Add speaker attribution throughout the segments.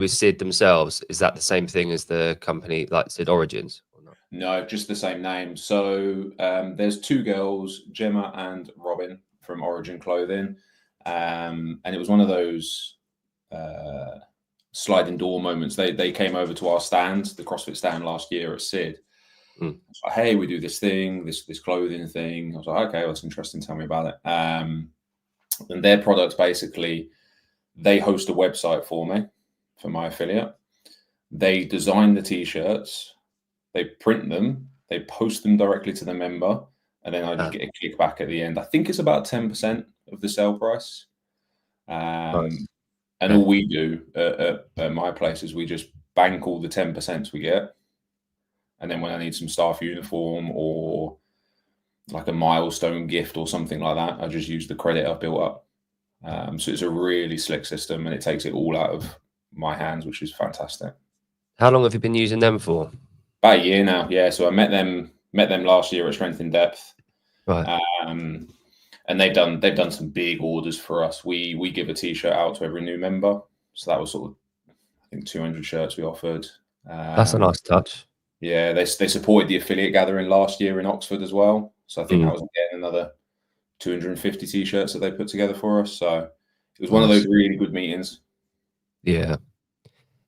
Speaker 1: with Sid themselves, is that the same thing as the company like Sid Origins or not?
Speaker 2: No, just the same name. So there's two girls, Gemma and Robin from Origin Clothing, and it was one of those sliding door moments. They came over to our stand, the CrossFit stand last year at Sid. Like, hey, we do this thing, this clothing thing. I was like, okay, well, that's interesting. Tell me about it. And their products, basically, they host a website for me, for my affiliate. They design the t-shirts, they print them, they post them directly to the member, and then I just get a kickback at the end. I think it's about 10% of the sale price.
Speaker 1: Nice.
Speaker 2: And all we do at my place is we just bank all the 10% we get. And then when I need some staff uniform or like a milestone gift or something like that, I just use the credit I've built up. So it's a really slick system, and it takes it all out of my hands, which is fantastic.
Speaker 1: How long have you been using them for?
Speaker 2: About a year now, yeah. So I met them last year at Strength in Depth,
Speaker 1: right?
Speaker 2: And they've done some big orders for us. We give a t-shirt out to every new member, so that was sort of, I think, 200 shirts we offered.
Speaker 1: That's a nice touch.
Speaker 2: Yeah, they supported the affiliate gathering last year in Oxford as well. So I think that was getting another 250 t-shirts that they put together for us. So it was one of those really good meetings.
Speaker 1: Yeah,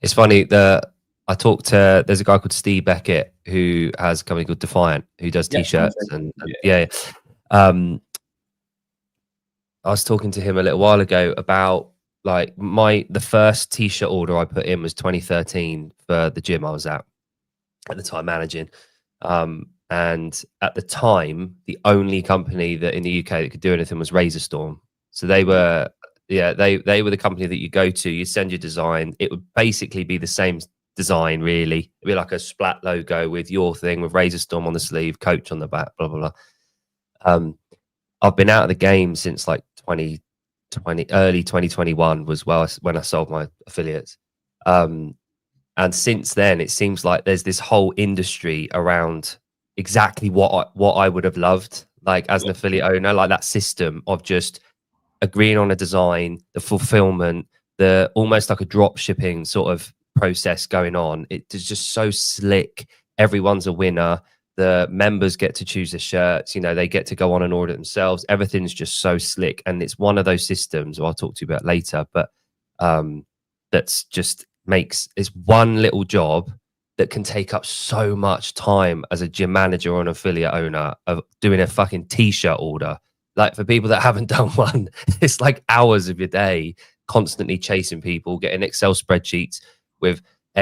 Speaker 1: it's funny that I talked to. There's a guy called Steve Beckett who has a company called Defiant who does t-shirts and yeah. I was talking to him a little while ago about like the first t-shirt order I put in was 2013 for the gym I was at the time managing. And at the time, the only company that in the UK that could do anything was Razor Storm. So they were, they were the company that you go to, you send your design. It would basically be the same design, really. It'd be like a splat logo with your thing with Razor Storm on the sleeve, coach on the back, blah, blah, blah. I've been out of the game since like 2020, early 2021 was when I sold my affiliates. And since then, it seems like there's this whole industry around exactly what I would have loved, like as an affiliate owner, like that system of just agreeing on a design, the fulfillment, the almost like a drop shipping sort of process going on. It's just so slick. Everyone's a winner. The members get to choose the shirts, you know, they get to go on and order themselves. Everything's just so slick. And it's one of those systems I'll talk to you about later, but that's just it's one little job that can take up so much time as a gym manager or an affiliate owner of doing a fucking t-shirt order. Like for people that haven't done one, it's like hours of your day constantly chasing people, getting Excel spreadsheets with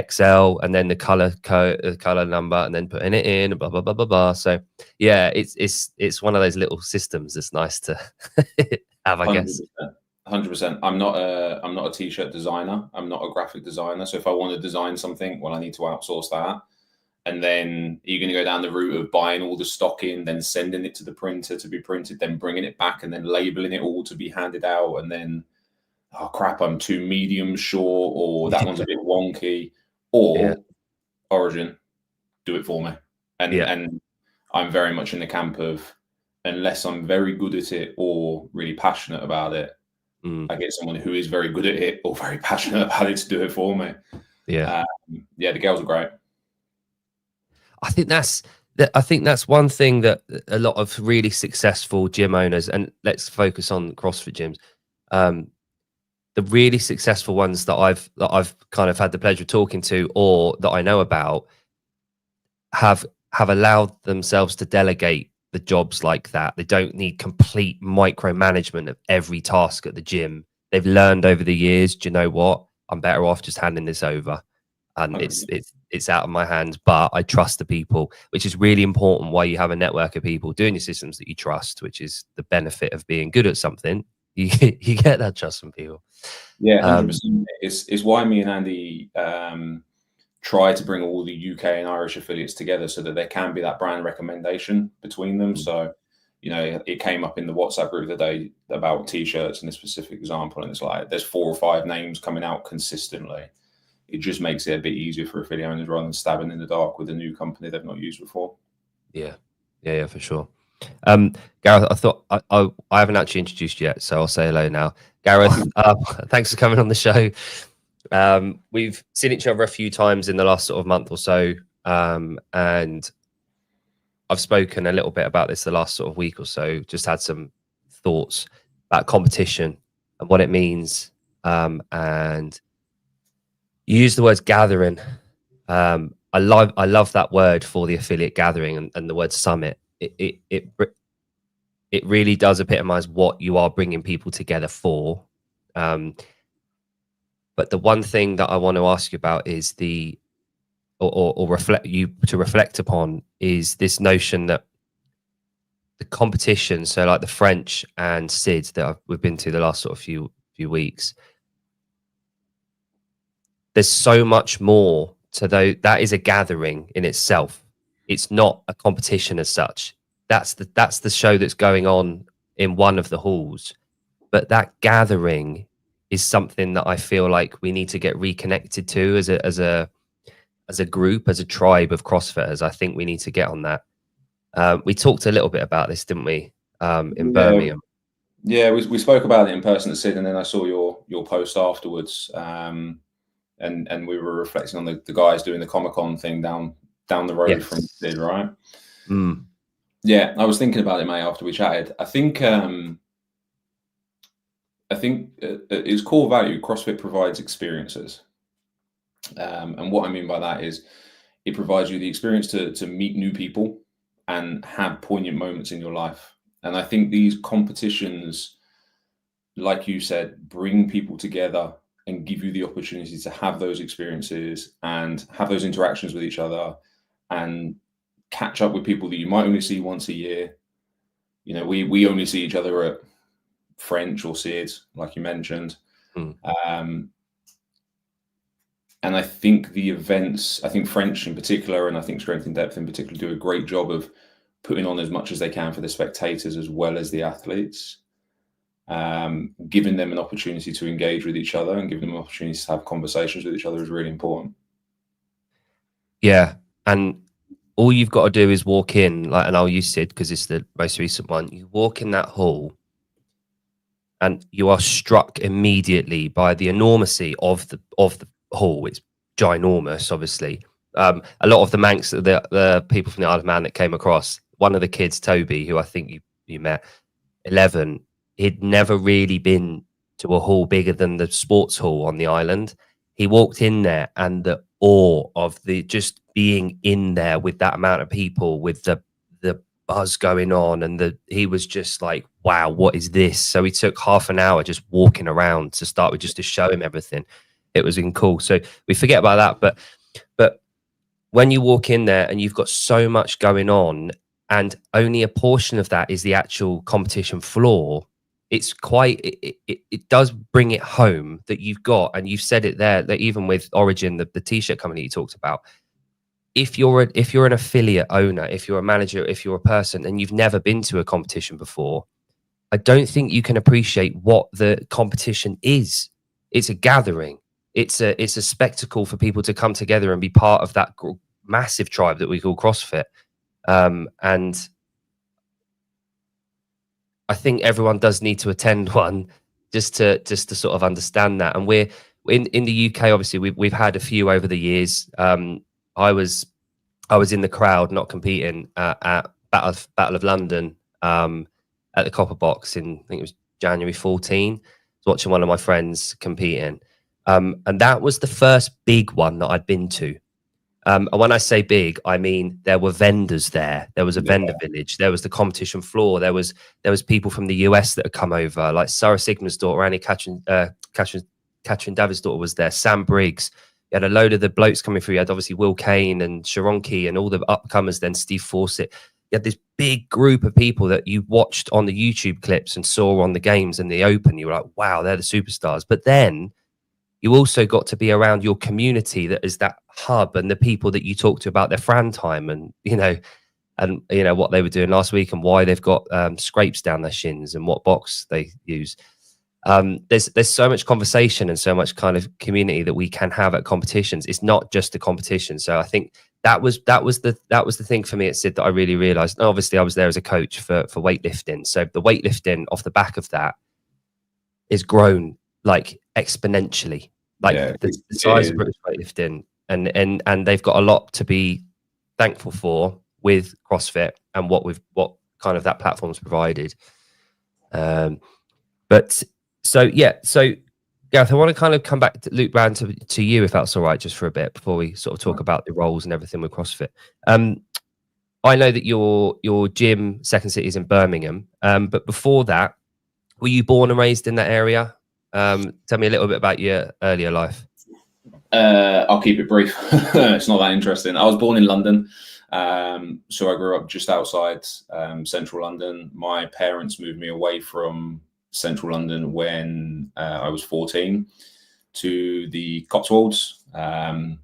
Speaker 1: XL and then the color code, the color number, and then putting it in, blah blah blah blah blah. So yeah, it's one of those little systems that's nice to have, I
Speaker 2: 100%,
Speaker 1: guess.
Speaker 2: 100%. I'm not a t-shirt designer. I'm not a graphic designer. So if I want to design something, well, I need to outsource that. And then you're going to go down the route of buying all the stock in, then sending it to the printer to be printed, then bringing it back, and then labeling it all to be handed out. And then, oh crap, I'm too medium short, or that one's a bit wonky. Or Origin, do it for me. And I'm very much in the camp of, unless I'm very good at it or really passionate about it, I get someone who is very good at it or very passionate about it to do it for me.
Speaker 1: Yeah,
Speaker 2: the girls are great.
Speaker 1: I think that's one thing that a lot of really successful gym owners, and let's focus on CrossFit gyms, the really successful ones that I've kind of had the pleasure of talking to or that I know about have allowed themselves to delegate the jobs like that. They don't need complete micromanagement of every task at the gym. They've learned over the years, do you know what? I'm better off just handing this over. And it's out of my hands, but I trust the people, which is really important. Why you have a network of people doing your systems that you trust, which is the benefit of being good at something. You get that trust from people.
Speaker 2: Yeah, 100%. It's why me and Andy try to bring all the UK and Irish affiliates together so that there can be that brand recommendation between them. So, you know, it came up in the WhatsApp group today about t-shirts in this specific example, and it's like there's 4 or 5 names coming out consistently. It just makes it a bit easier for affiliate owners rather than stabbing in the dark with a new company they've not used before.
Speaker 1: Yeah, for sure. Gareth, I thought I haven't actually introduced you yet, so I'll say hello now. Gareth, thanks for coming on the show. We've seen each other a few times in the last sort of month or so, and I've spoken a little bit about this the last sort of week or so. Just had some thoughts about competition and what it means, and you use the words gathering. I love that word for the affiliate gathering, and the word summit. It really does epitomize what you are bringing people together for. But the one thing that I want to ask you about is or reflect upon is this notion that the competition. So like the French and Sid that we've been to the last sort of few weeks. There's so much more to those. That is a gathering in itself. It's not a competition as such. That's the show that's going on in one of the halls. But that gathering is something that I feel like we need to get reconnected to as a group, as a tribe of CrossFitters. I think we need to get on that. We talked a little bit about this, didn't we, in Birmingham?
Speaker 2: Yeah, we spoke about it in person at Sid, and then I saw your post afterwards, and we were reflecting on the guys doing the Comic-Con thing down the road from Sid, right?
Speaker 1: Mm.
Speaker 2: Yeah, I was thinking about it, mate, after we chatted. I think its core value, CrossFit provides experiences. And what I mean by that is it provides you the experience to meet new people and have poignant moments in your life. And I think these competitions, like you said, bring people together and give you the opportunity to have those experiences and have those interactions with each other and catch up with people that you might only see once a year. You know, we only see each other at French or Sid, like you mentioned. And I think the events, I think French in particular, and I think Strength in Depth in particular, do a great job of putting on as much as they can for the spectators as well as the athletes, giving them an opportunity to engage with each other and giving them opportunities to have conversations with each other is really important.
Speaker 1: Yeah, and all you've got to do is walk in, like, and I'll use Sid because it's the most recent one. You walk in that hall, and you are struck immediately by the enormity of the hall. It's ginormous, obviously. A lot of the Manx, the people from the Isle of Man that came across, one of the kids, Toby, who I think you met, 11, he'd never really been to a hall bigger than the sports hall on the island. He walked in there, and the awe of the just being in there with that amount of people, with the buzz going on, and he was just like, wow, what is this? So he took half an hour just walking around to start with, just to show him everything. It was cool. So we forget about that, but when you walk in there and you've got so much going on, and only a portion of that is the actual competition floor, it's quite, it does bring it home that you've got, and you've said it there, that even with Origin, the t-shirt company you talked about, if you're an affiliate owner, if you're a manager, if you're a person and you've never been to a competition before, I don't think you can appreciate what the competition is. It's a gathering. It's a spectacle for people to come together and be part of that massive tribe that we call CrossFit. And I think everyone does need to attend one just to sort of understand that. And we're in the UK, obviously we've had a few over the years. I was in the crowd, not competing, at Battle of London, at the Copper Box in, I think it was January 14. I was watching one of my friends competing. And that was the first big one that I'd been to. And when I say big, I mean there were vendors there. There was a vendor village. There was the competition floor. There was people from the US that had come over, like Sarah Sigma's daughter, Annie Catherine David's daughter was there, Sam Briggs. You had a load of the blokes coming through. You had obviously Will Kane and Sharonki and all the upcomers, then Steve Fawcett. You had this big group of people that you watched on the YouTube clips and saw on the games and the Open. You were like, wow, they're the superstars. But then you also got to be around your community that is that hub, and the people that you talk to about their Fran time and what they were doing last week and why they've got scrapes down their shins and what box they use. There's so much conversation and so much kind of community that we can have at competitions. It's not just a competition. So I think that was the thing for me at Sid that I really realized. And obviously I was there as a coach for weightlifting. So the weightlifting off the back of that is grown like exponentially. Like
Speaker 2: Yeah,
Speaker 1: the
Speaker 2: it
Speaker 1: size of
Speaker 2: is.
Speaker 1: British weightlifting, and they've got a lot to be thankful for with CrossFit and what kind of that platform's provided. But so yeah, so Gareth, I want to kind of come back to loop round to you, if that's all right, just for a bit before we sort of talk about the roles and everything with CrossFit. I know that your gym Second City is in Birmingham, but before that, were you born and raised in that area? Tell me a little bit about your earlier life.
Speaker 2: I'll keep it brief. It's not that interesting. I was born in London, so I grew up just outside central London. My parents moved me away from central London when I was 14 to the Cotswolds, so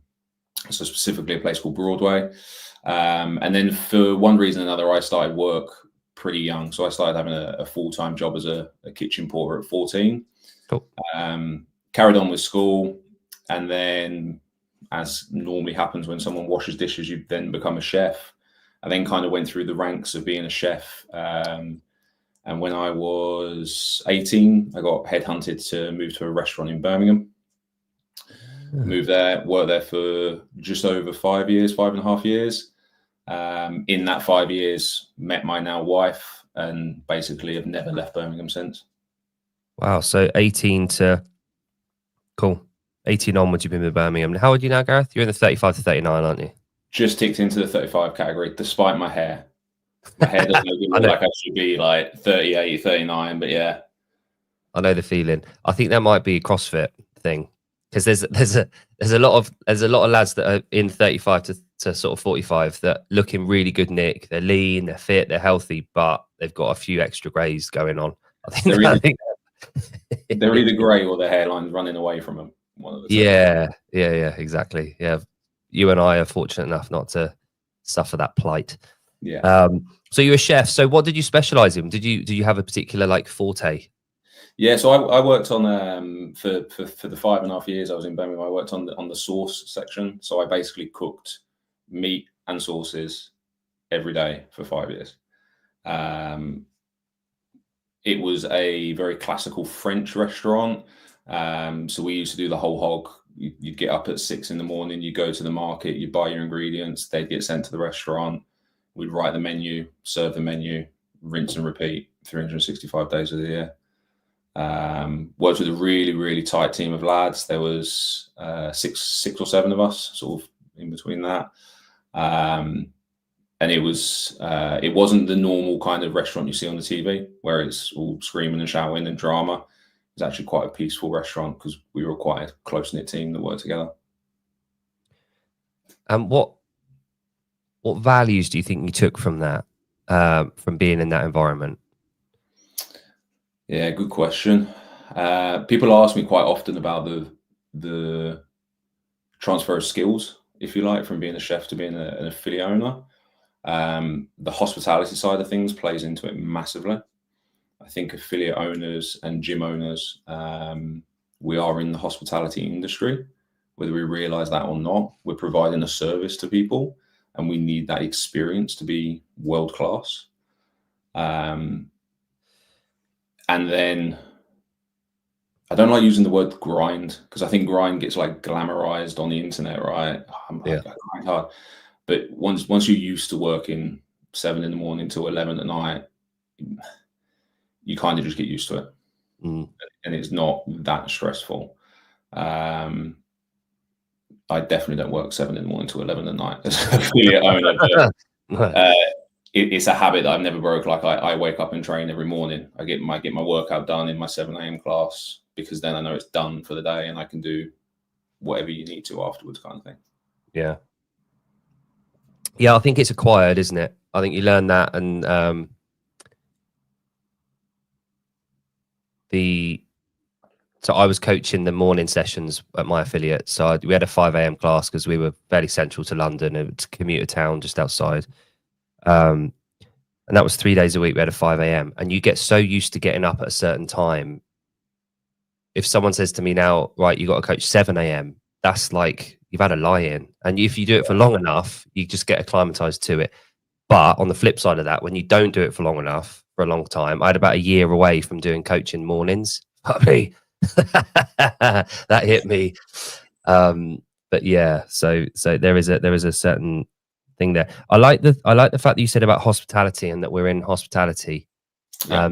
Speaker 2: specifically a place called Broadway. And then for one reason or another, I started work pretty young. So I started having a full-time job as a kitchen porter at 14.
Speaker 1: Cool.
Speaker 2: Carried on with school. And then, as normally happens when someone washes dishes, you then become a chef. I then kind of went through the ranks of being a chef. And when I was 18, I got headhunted to move to a restaurant in Birmingham. Moved there, worked there for just over 5 years, 5.5 years. In that 5 years, met my now wife, and basically have never left Birmingham since.
Speaker 1: Wow. So 18 to, cool. 18 onwards, you've been with Birmingham. How old are you now, Gareth? You're in the 35 to 39, aren't you?
Speaker 2: Just ticked into the 35 category, despite my hair. My hair doesn't look like I should be like 38, 39, but yeah.
Speaker 1: I know the feeling. I think that might be a CrossFit thing, because there's a lot of lads that are in 35 to sort of 45 that look in really good nick. They're lean, they're fit, they're healthy, but they've got a few extra greys going on. I think
Speaker 2: they're either grey or their hairline's running away from them. One of the two.
Speaker 1: Yeah, exactly. Yeah, you and I are fortunate enough not to suffer that plight.
Speaker 2: Yeah.
Speaker 1: So you're a chef. So what did you specialize in? Did you have a particular like forte?
Speaker 2: Yeah, so I worked on for the 5.5 years I was in Birmingham. I worked on the sauce section. So I basically cooked meat and sauces every day for 5 years. It was a very classical French restaurant. So we used to do the whole hog. You'd get up at 6 a.m, you go to the market, you buy your ingredients, they'd get sent to the restaurant. We'd write the menu, serve the menu, rinse and repeat 365 days of the year. Worked with a really, really tight team of lads. There was six or seven of us, sort of in between that. And it wasn't the normal kind of restaurant you see on the TV where it's all screaming and shouting and drama. It was actually quite a peaceful restaurant because we were quite a close-knit team that worked together.
Speaker 1: And what values do you think you took from that, from being in that environment?
Speaker 2: Yeah, good question. People ask me quite often about the transfer of skills, if you like, from being a chef to being an affiliate owner. The hospitality side of things plays into it massively. I think affiliate owners and gym owners, we are in the hospitality industry, whether we realize that or not. We're providing a service to people, and we need that experience to be world class. And then I don't like using the word grind because I think grind gets like glamorized on the internet, right? I grind hard. But once you're used to working 7 a.m. till 11 p.m, you kind of just get used to it. And it's not that stressful. I definitely don't work 7 a.m. till 11 p.m. as an affiliate owner. It's a habit that I've never broke. Like I wake up and train every morning. I get my workout done in my 7 a.m. class because then I know it's done for the day and I can do whatever you need to afterwards, kind of thing.
Speaker 1: Yeah. Yeah, I think it's acquired, isn't it? I think you learn that, and so I was coaching the morning sessions at my affiliate. So we had a 5 a.m. class because we were fairly central to London. It's a commuter town just outside. And that was 3 days a week. We had a 5 a.m. And you get so used to getting up at a certain time. If someone says to me now, right, you got to coach 7 a.m., that's like you've had a lie-in. And if you do it for long enough, you just get acclimatized to it. But on the flip side of that, when you don't do it for long enough, for a long time, I had about a year away from doing coaching mornings. Probably That hit me. But yeah, so there is a certain thing there. I like the fact that you said about hospitality and that we're in hospitality.
Speaker 2: Yeah.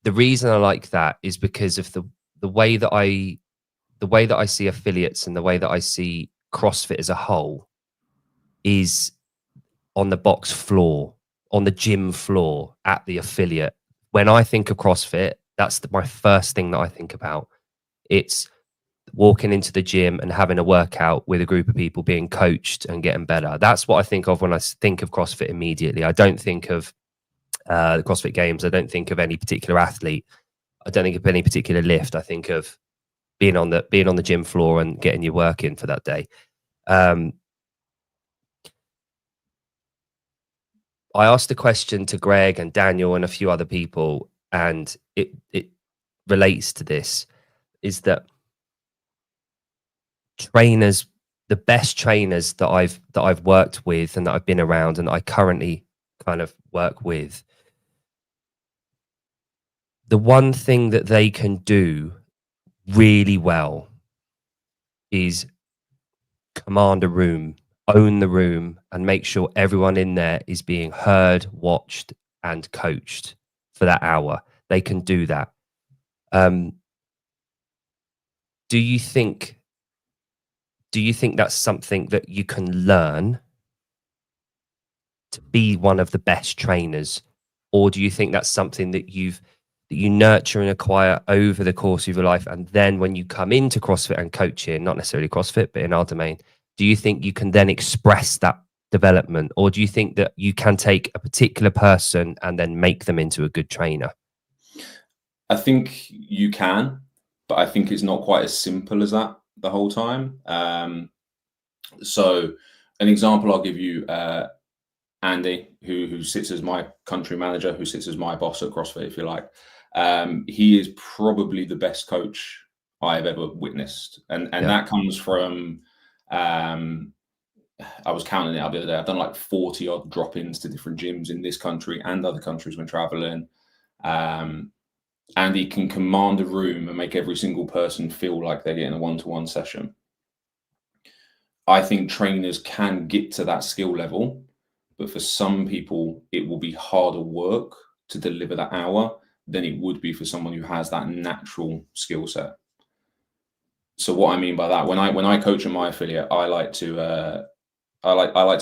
Speaker 1: The reason I like that is because of the way that I see affiliates and the way that I see CrossFit as a whole is on the box floor, on the gym floor at the affiliate. When I think of CrossFit, that's my first thing that I think about. It's walking into the gym and having a workout with a group of people being coached and getting better. That's what I think of when I think of CrossFit immediately. I don't think of the CrossFit Games. I don't think of any particular athlete. I don't think of any particular lift. I think of being on the gym floor and getting your work in for that day. I asked the question to Greg and Daniel and a few other people, and it relates to this, is that trainers, the best trainers that I've worked with and that I've been around and that I currently kind of work with, the one thing that they can do really well is command a room, own the room, and make sure everyone in there is being heard, watched, and coached for that hour. They can do that. Do you think that's something that you can learn to be one of the best trainers, or do you think that's something that you nurture and acquire over the course of your life, and then when you come into CrossFit and coaching, not necessarily CrossFit but in our domain, do you think you can then express that development, or do you think that you can take a particular person and then make them into a good trainer?
Speaker 2: I think you can, but I think it's not quite as simple as that the whole time. So an example I'll give you, Andy, who sits as my country manager, who sits as my boss at CrossFit, if you like. He is probably the best coach I've ever witnessed. And that comes from, I was counting it up the other day. I've done like 40 odd drop-ins to different gyms in this country and other countries when traveling. And he can command a room and make every single person feel like they're getting a one-to-one session. I think trainers can get to that skill level, but for some people, it will be harder work to deliver that hour than it would be for someone who has that natural skill set. So what I mean by that, when I coach at my affiliate, I like to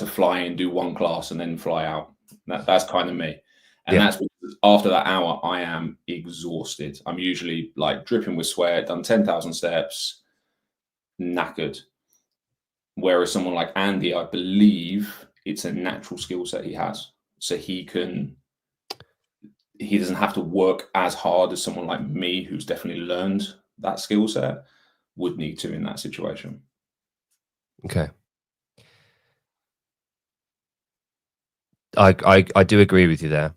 Speaker 2: fly in, do one class, and then fly out. That's kind of me. And that's because after that hour, I am exhausted. I'm usually like dripping with sweat, done 10,000 steps, knackered. Whereas someone like Andy, I believe it's a natural skill set he has. So he doesn't have to work as hard as someone like me, who's definitely learned that skill set, would need to in that situation.
Speaker 1: Okay. I do agree with you there.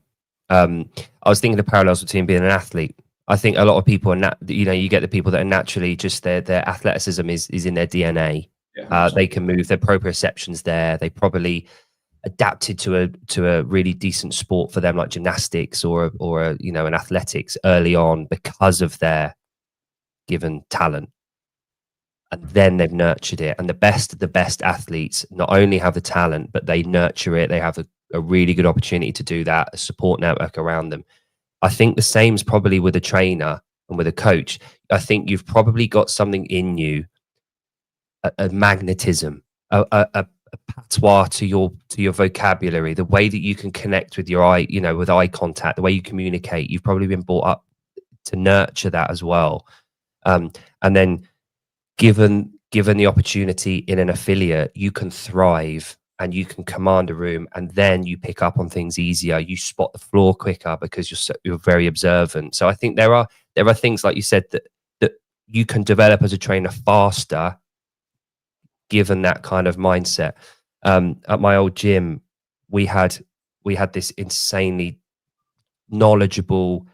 Speaker 1: I was thinking the parallels between being an athlete. I think a lot of people are you get the people that are naturally just their athleticism is in their DNA.
Speaker 2: Yeah,
Speaker 1: they can move, their proprioception's there. They probably adapted to a really decent sport for them, like gymnastics or an athletics early on because of their given talent. And then they've nurtured it. And the best of the best athletes not only have the talent, but they nurture it. They have a really good opportunity to do that, a support network around them. I think the same is probably with a trainer and with a coach. I think you've probably got something in you, a magnetism, a patois to your vocabulary, the way that you can connect with your eye, with eye contact, the way you communicate. You've probably been brought up to nurture that as well. And then given the opportunity in an affiliate, you can thrive and you can command a room, and then you pick up on things easier. You spot the floor quicker because you're very observant. So I think there are things, like you said, that you can develop as a trainer faster, given that kind of mindset. At my old gym, we had this insanely knowledgeable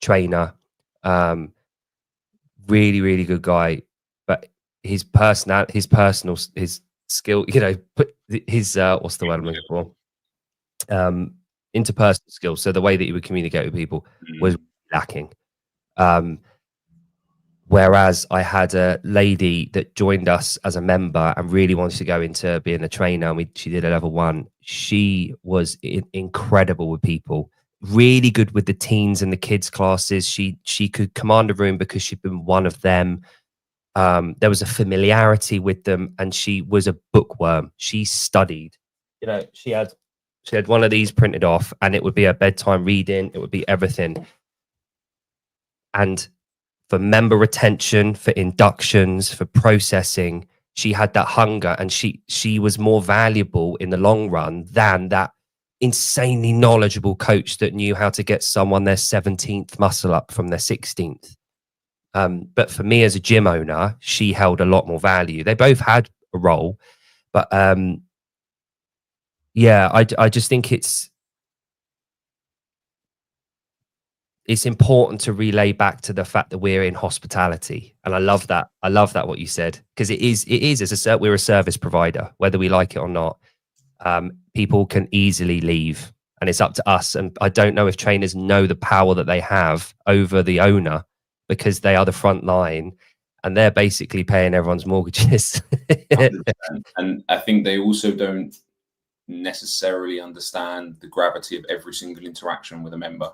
Speaker 1: trainer, really, really good guy, but his skill, his what's the word I'm looking for? Interpersonal skills. So the way that he would communicate with people was lacking. Whereas I had a lady that joined us as a member and really wanted to go into being a trainer, and she did a level 1. She was incredible with people, really good with the teens and the kids classes. She could command a room because she'd been one of them. There was a familiarity with them, and she was a bookworm. She studied. She had one of these printed off, and it would be a bedtime reading. It would be everything. And for member retention, for inductions, for processing, she had that hunger, and she was more valuable in the long run than that insanely knowledgeable coach that knew how to get someone their 17th muscle up from their 16th. But for me as a gym owner, she held a lot more value. They both had a role, but yeah, I just think it's important to relay back to the fact that we're in hospitality. And I love that. I love that what you said, because it is we're a service provider, whether we like it or not. People can easily leave, and it's up to us. And I don't know if trainers know the power that they have over the owner, because they are the front line and they're basically paying everyone's mortgages.
Speaker 2: 100%. And I think they also don't necessarily understand the gravity of every single interaction with a member.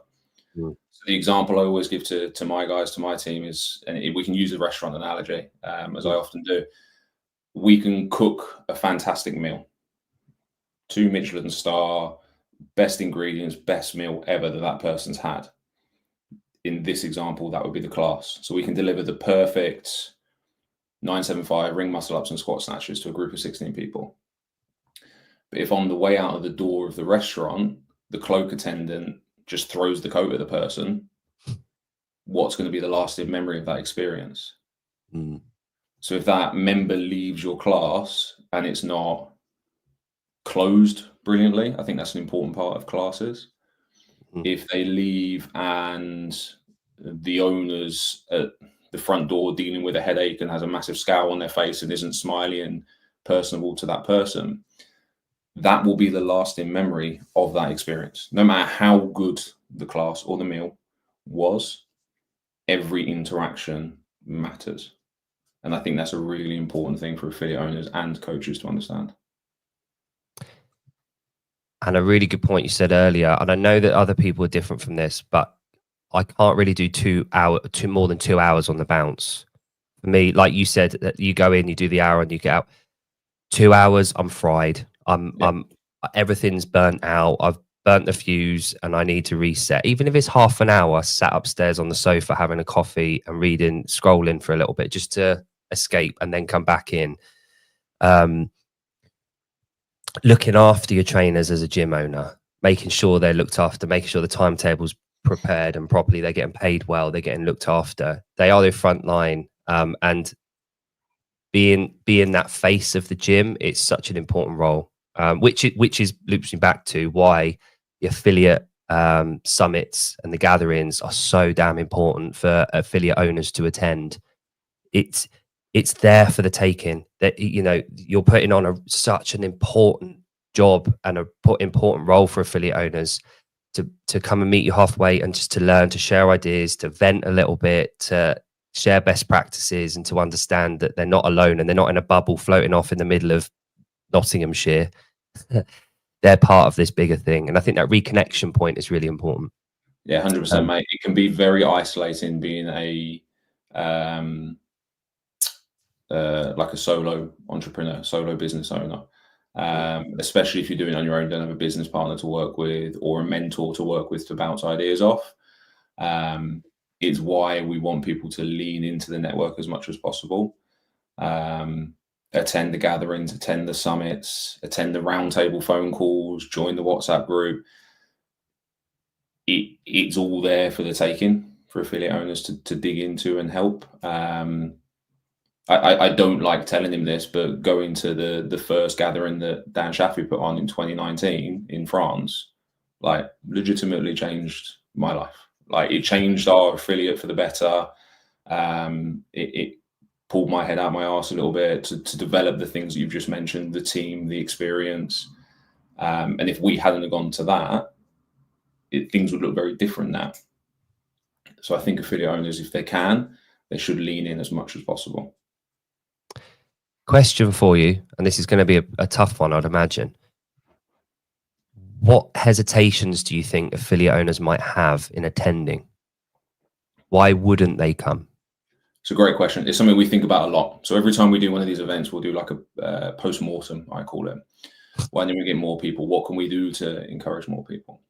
Speaker 2: So the example I always give to my guys, to my team is, and we can use a restaurant analogy, as I often do. We can cook a fantastic meal, 2 Michelin star, best ingredients, best meal ever that person's had. In this example, that would be the class. So we can deliver the perfect 975 ring muscle ups and squat snatches to a group of 16 people. But if on the way out of the door of the restaurant, the cloak attendant just throws the coat at the person, what's going to be the lasting memory of that experience? So if that member leaves your class and it's not closed brilliantly, I think that's an important part of classes. If they leave and the owner's at the front door dealing with a headache and has a massive scowl on their face and isn't smiley and personable to that person, that will be the lasting memory of that experience. No matter how good the class or the meal was, every interaction matters. And I think that's a really important thing for affiliate owners and coaches to understand.
Speaker 1: And a really good point you said earlier, and I know that other people are different from this, but I can't really do more than 2 hours on the bounce. For me, like you said, that you go in, you do the hour and you get out. 2 hours, I'm fried. Everything's burnt out. I've burnt the fuse and I need to reset. Even if it's half an hour sat upstairs on the sofa having a coffee and reading, scrolling for a little bit just to escape and then come back in. Looking after your trainers as a gym owner, making sure they're looked after, making sure the timetable's prepared and properly, they're getting paid well, they're getting looked after. They are the front line, and being that face of the gym, it's such an important role, which loops me back to why the affiliate summits and the gatherings are so damn important for affiliate owners to attend. It's there for the taking. That you're putting on such an important job and a important role for affiliate owners to come and meet you halfway and just to learn, to share ideas, to vent a little bit, to share best practices, and to understand that they're not alone and they're not in a bubble floating off in the middle of Nottinghamshire. They're part of this bigger thing, and I think that reconnection point is really important.
Speaker 2: Yeah, 100%, mate. It can be very isolating being like a solo entrepreneur, solo business owner, especially if you're doing it on your own, don't have a business partner to work with or a mentor to work with to bounce ideas off. It's why we want people to lean into the network as much as possible. Attend the gatherings, attend the summits, attend the roundtable phone calls, join the WhatsApp group. It's all there for the taking for affiliate owners to dig into and help. I don't like telling him this, but going to the first gathering that Dan Shafi put on in 2019 in France, like legitimately changed my life. Like it changed our affiliate for the better. It pulled my head out my arse a little bit to develop the things that you've just mentioned, the team, the experience. And if we hadn't gone to that, things would look very different now. So I think affiliate owners, if they they should lean in as much as possible.
Speaker 1: Question for you, and this is going to be a tough one, I'd imagine. What hesitations do you think affiliate owners might have in attending? Why wouldn't they come?
Speaker 2: It's a great question. It's something we think about a lot. So every time we do one of these events, we'll do like a post-mortem, I call it. Why don't we get more people? What can we do to encourage more people?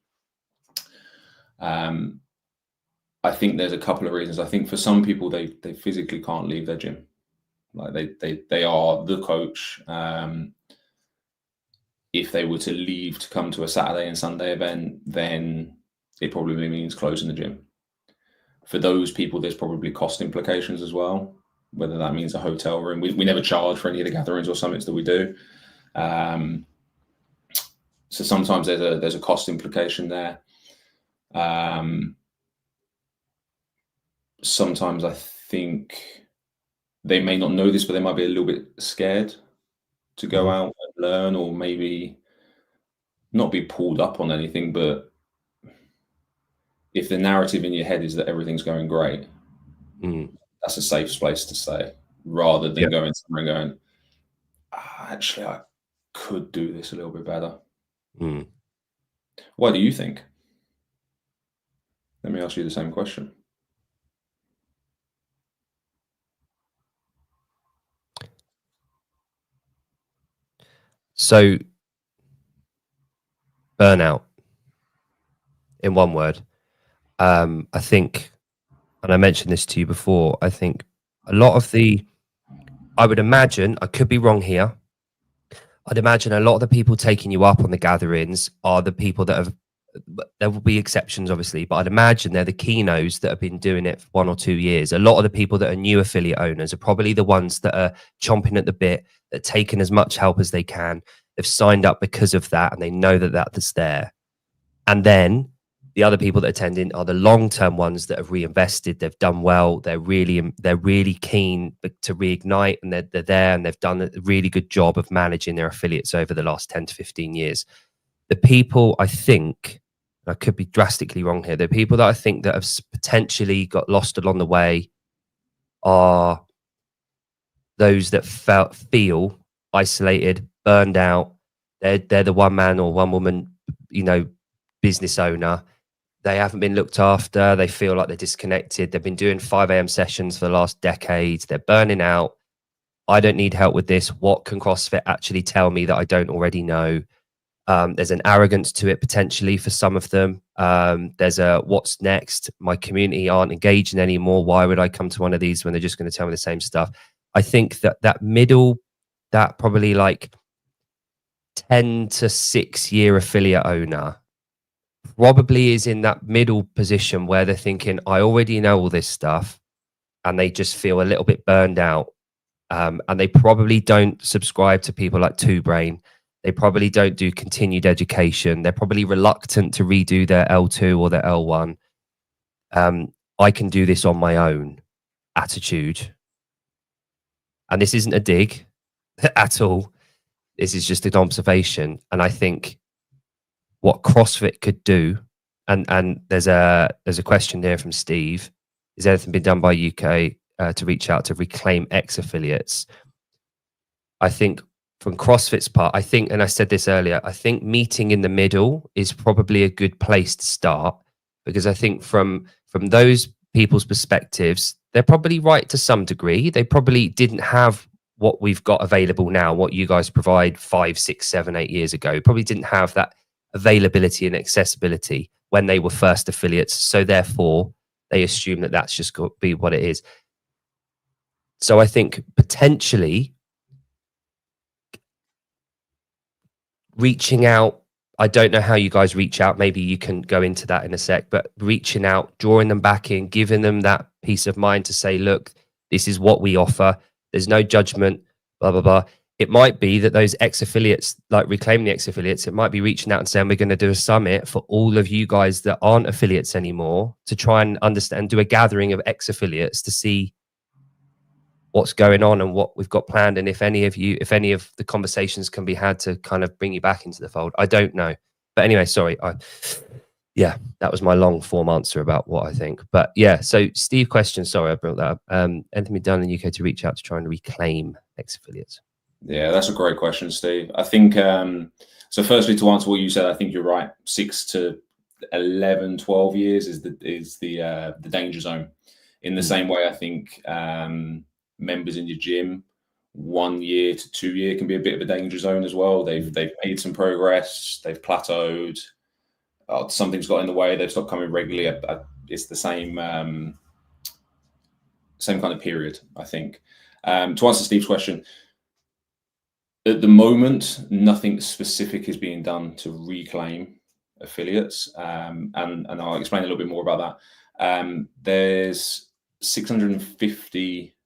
Speaker 2: I think there's a couple of reasons. I think for some people, they physically can't leave their gym. Like they are the coach. If they were to leave to come to a Saturday and Sunday event, then it probably means closing the gym. For those people, there's probably cost implications as well, whether that means a hotel room. We never charge for any of the gatherings or summits that we do. So sometimes there's a cost implication there. Sometimes I think they may not know this, but they might be a little bit scared to go out and learn, or maybe not be pulled up on anything. But if the narrative in your head is that everything's going great, that's a safe place to stay, rather than going somewhere and going, actually, I could do this a little bit better. What do you think? Let me ask you the same question.
Speaker 1: So, burnout, in one word. I think, and I mentioned this to you before, I think a lot of I would imagine, I could be wrong here, I'd imagine a lot of the people taking you up on the gatherings are the people that have, there will be exceptions obviously, but I'd imagine they're the keynotes that have been doing it for 1 or 2 years. A lot of the people that are new affiliate owners are probably the ones that are chomping at the bit, that are taking as much help as they can. They've signed up because of that, and they know that that's there. And then the other people that are attending are the long-term ones that have reinvested. They've done well. They're really keen to reignite, and they're there, and they've done a really good job of managing their affiliates over the last 10 to 15 years. The people, I think, I could be drastically wrong here, the people that I think that have potentially got lost along the way are those that feel isolated, burned out. They're the one man or one woman, business owner. They haven't been looked after. They feel like they're disconnected. They've been doing 5 a.m. sessions for the last decade. They're burning out. I don't need help with this. What can CrossFit actually tell me that I don't already know? There's an arrogance to it potentially for some of them. There's a what's next? My community aren't engaging anymore. Why would I come to one of these when they're just going to tell me the same stuff? I think that middle, that probably like 10 to 6 year affiliate owner probably is in that middle position where they're thinking, I already know all this stuff, and they just feel a little bit burned out. And they probably don't subscribe to people like Two Brain. They probably don't do continued education. They're probably reluctant to redo their L2 or their L1. I can do this on my own attitude. And this isn't a dig at all. This is just an observation. And I think what CrossFit could do, and there's a question here from Steve. Has anything been done by UK to reach out to reclaim ex-affiliates? I think from CrossFit's part, I think, and I said this earlier, I think meeting in the middle is probably a good place to start, because I think from those people's perspectives, they're probably right to some degree. They probably didn't have what we've got available now, what you guys provide 5, 6, 7, 8 years ago. Probably didn't have that availability and accessibility when they were first affiliates. So therefore, they assume that that's just going to be what it is. So I think potentially reaching out, I don't know how you guys reach out. Maybe you can go into that in a sec, but reaching out, drawing them back in, giving them that peace of mind to say, look, this is what we offer. There's no judgment, blah, blah, blah. It might be that those ex-affiliates, like reclaiming the ex-affiliates, it might be reaching out and saying, we're going to do a summit for all of you guys that aren't affiliates anymore, to try and understand, do a gathering of ex-affiliates to see what's going on and what we've got planned. And if any of the conversations can be had to kind of bring you back into the fold. I don't know. But anyway, sorry. Yeah, that was my long form answer about what I think. But yeah, so Steve question, sorry, I brought that up. Anything be done in the UK to reach out to try and reclaim ex-affiliates?
Speaker 2: Yeah, that's a great question, Steve. I think, so firstly, to answer what you said, I think you're right. 6 to 11, 12 years is the danger zone. In the same way, I think members in your gym, 1 year to 2 year can be a bit of a danger zone as well. They've made some progress, they've plateaued, something's got in the way, they've stopped coming regularly. It's the same kind of period, I think. To answer Steve's question, at the moment, nothing specific is being done to reclaim affiliates, and I'll explain a little bit more about that. There's 650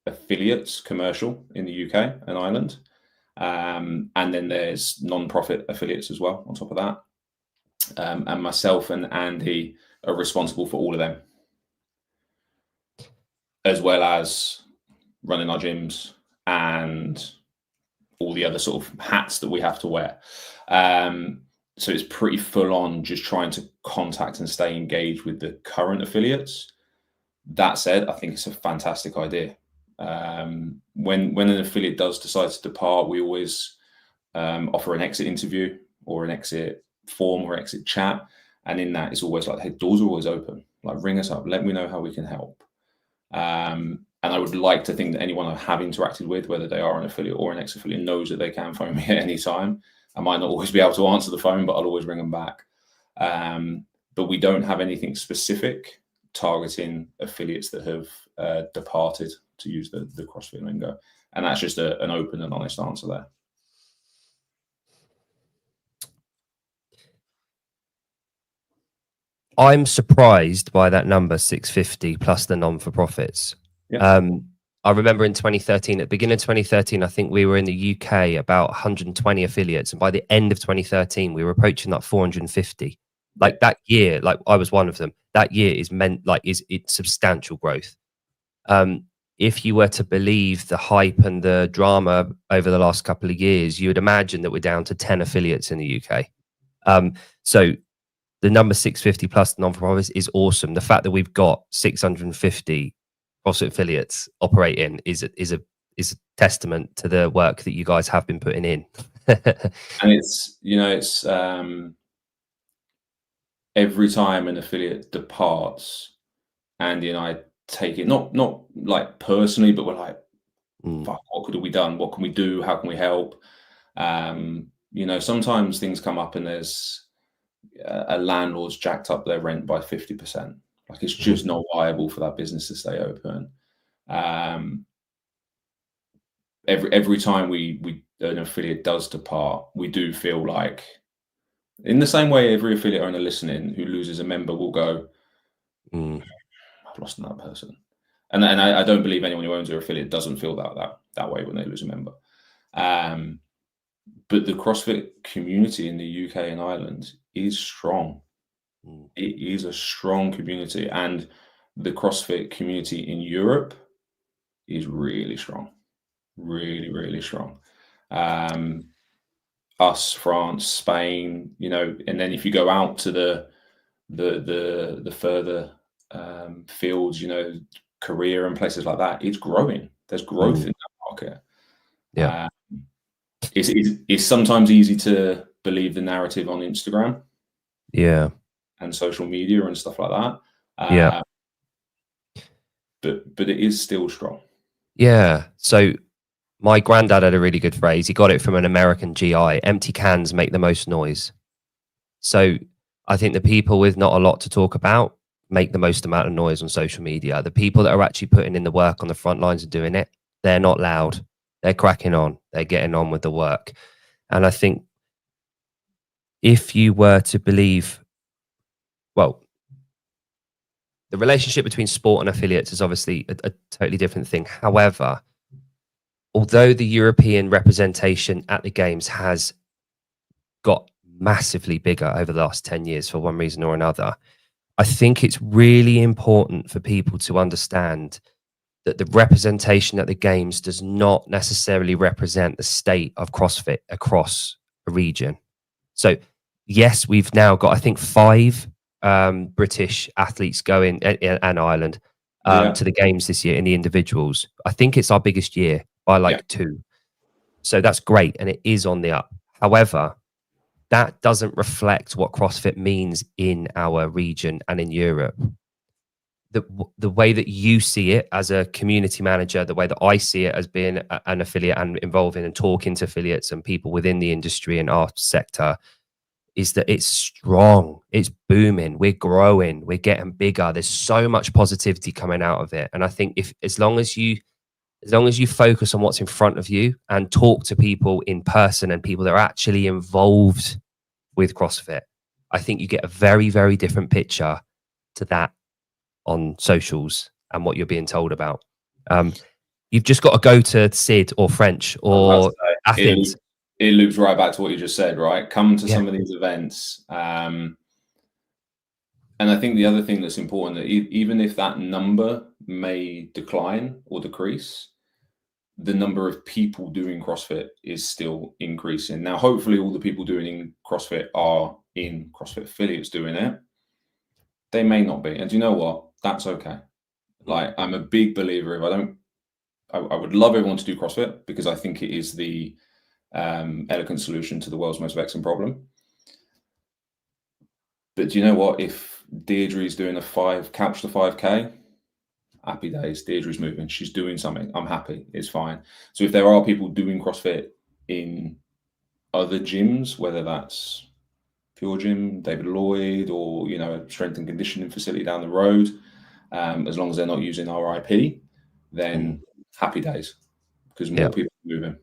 Speaker 2: affiliates commercial in the UK and Ireland, and then there's non-profit affiliates as well on top of that. And myself and Andy are responsible for all of them, as well as running our gyms and all the other sort of hats that we have to wear. So it's pretty full on just trying to contact and stay engaged with the current affiliates. That said, I think it's a fantastic idea. When an affiliate does decide to depart, we always offer an exit interview or an exit form or exit chat. And in that, it's always like, hey, doors are always open. Like, ring us up, let me know how we can help. And I would like to think that anyone I have interacted with, whether they are an affiliate or an ex-affiliate, knows that they can phone me at any time. I might not always be able to answer the phone, but I'll always ring them back. But we don't have anything specific targeting affiliates that have departed, to use the CrossFit lingo. And that's just an open and honest answer there.
Speaker 1: I'm surprised by that number, 650 plus the non-for-profits.
Speaker 2: Yeah.
Speaker 1: I remember in 2013, at the beginning of 2013, I think we were in the UK about 120 affiliates. And by the end of 2013, we were approaching like 450. Like that year, like I was one of them. That year is it's substantial growth. If you were to believe the hype and the drama over the last couple of years, you would imagine that we're down to 10 affiliates in the UK. So the number 650 plus non-for-profits is awesome. The fact that we've got 650 CrossFit affiliates operating is a testament to the work that you guys have been putting in.
Speaker 2: And it's every time an affiliate departs, Andy and I take it not like personally, but we're like, fuck, what could have we done? What can we do? How can we help? Sometimes things come up and there's a landlord's jacked up their rent by 50%. Like, it's just not viable for that business to stay open. Every time an affiliate does depart, we do feel like, in the same way every affiliate owner listening who loses a member will go, I've lost that person. And I don't believe anyone who owns their affiliate doesn't feel that way when they lose a member. But the CrossFit community in the UK and Ireland is strong. It is a strong community, and the CrossFit community in Europe is really strong, really, really strong. Us, France, Spain, and then if you go out to the further fields, Korea and places like that, it's growing. There's growth in that market.
Speaker 1: Yeah.
Speaker 2: It's sometimes easy to believe the narrative on Instagram.
Speaker 1: Yeah.
Speaker 2: And social media and stuff like that. But it is still strong.
Speaker 1: Yeah. So my granddad had a really good phrase. He got it from an American GI: empty cans make the most noise. So I think the people with not a lot to talk about make the most amount of noise on social media. The people that are actually putting in the work on the front lines and doing it, they're not loud. They're cracking on. They're getting on with the work. And I think if you were to believe, well, the relationship between sport and affiliates is obviously a totally different thing. However, although the European representation at the games has got massively bigger over the last 10 years for one reason or another, I think it's really important for people to understand that the representation at the games does not necessarily represent the state of CrossFit across a region. So yes, we've now got, I think, 5 British athletes going, and Ireland,
Speaker 2: Yeah,
Speaker 1: to the games this year in the individuals. I think it's our biggest year by
Speaker 2: yeah,
Speaker 1: like 2. So that's great, and it is on the up. However, that doesn't reflect what CrossFit means in our region and in Europe. The way that you see it as a community manager, the way that I see it as being an affiliate and involving and talking to affiliates and people within the industry and our sector, is that it's strong, it's booming, we're growing, we're getting bigger. There's so much positivity coming out of it. And I think if as long as you focus on what's in front of you and talk to people in person and people that are actually involved with CrossFit, I think you get a very, very different picture to that on socials and what you're being told about. You've just got to go to Sid or French
Speaker 2: I was about to
Speaker 1: or
Speaker 2: say,
Speaker 1: Athens.
Speaker 2: it loops right back to what you just said, right? Come to
Speaker 1: Yeah.
Speaker 2: some of these events. And I think the other thing that's important, that even if that number may decline or decrease, the number of people doing CrossFit is still increasing. Now, hopefully all the people doing CrossFit are in CrossFit affiliates doing it. They may not be. And do you know what? That's okay. Like, I'm a big believer I would love everyone to do CrossFit, because I think it is the elegant solution to the world's most vexing problem. But do you know what? If Deirdre's doing a couch to 5K, happy days. Deirdre's moving. She's doing something. I'm happy. It's fine. So if there are people doing CrossFit in other gyms, whether that's Pure Gym, David Lloyd, or a strength and conditioning facility down the road, as long as they're not using our IP, then happy days, because more people are moving.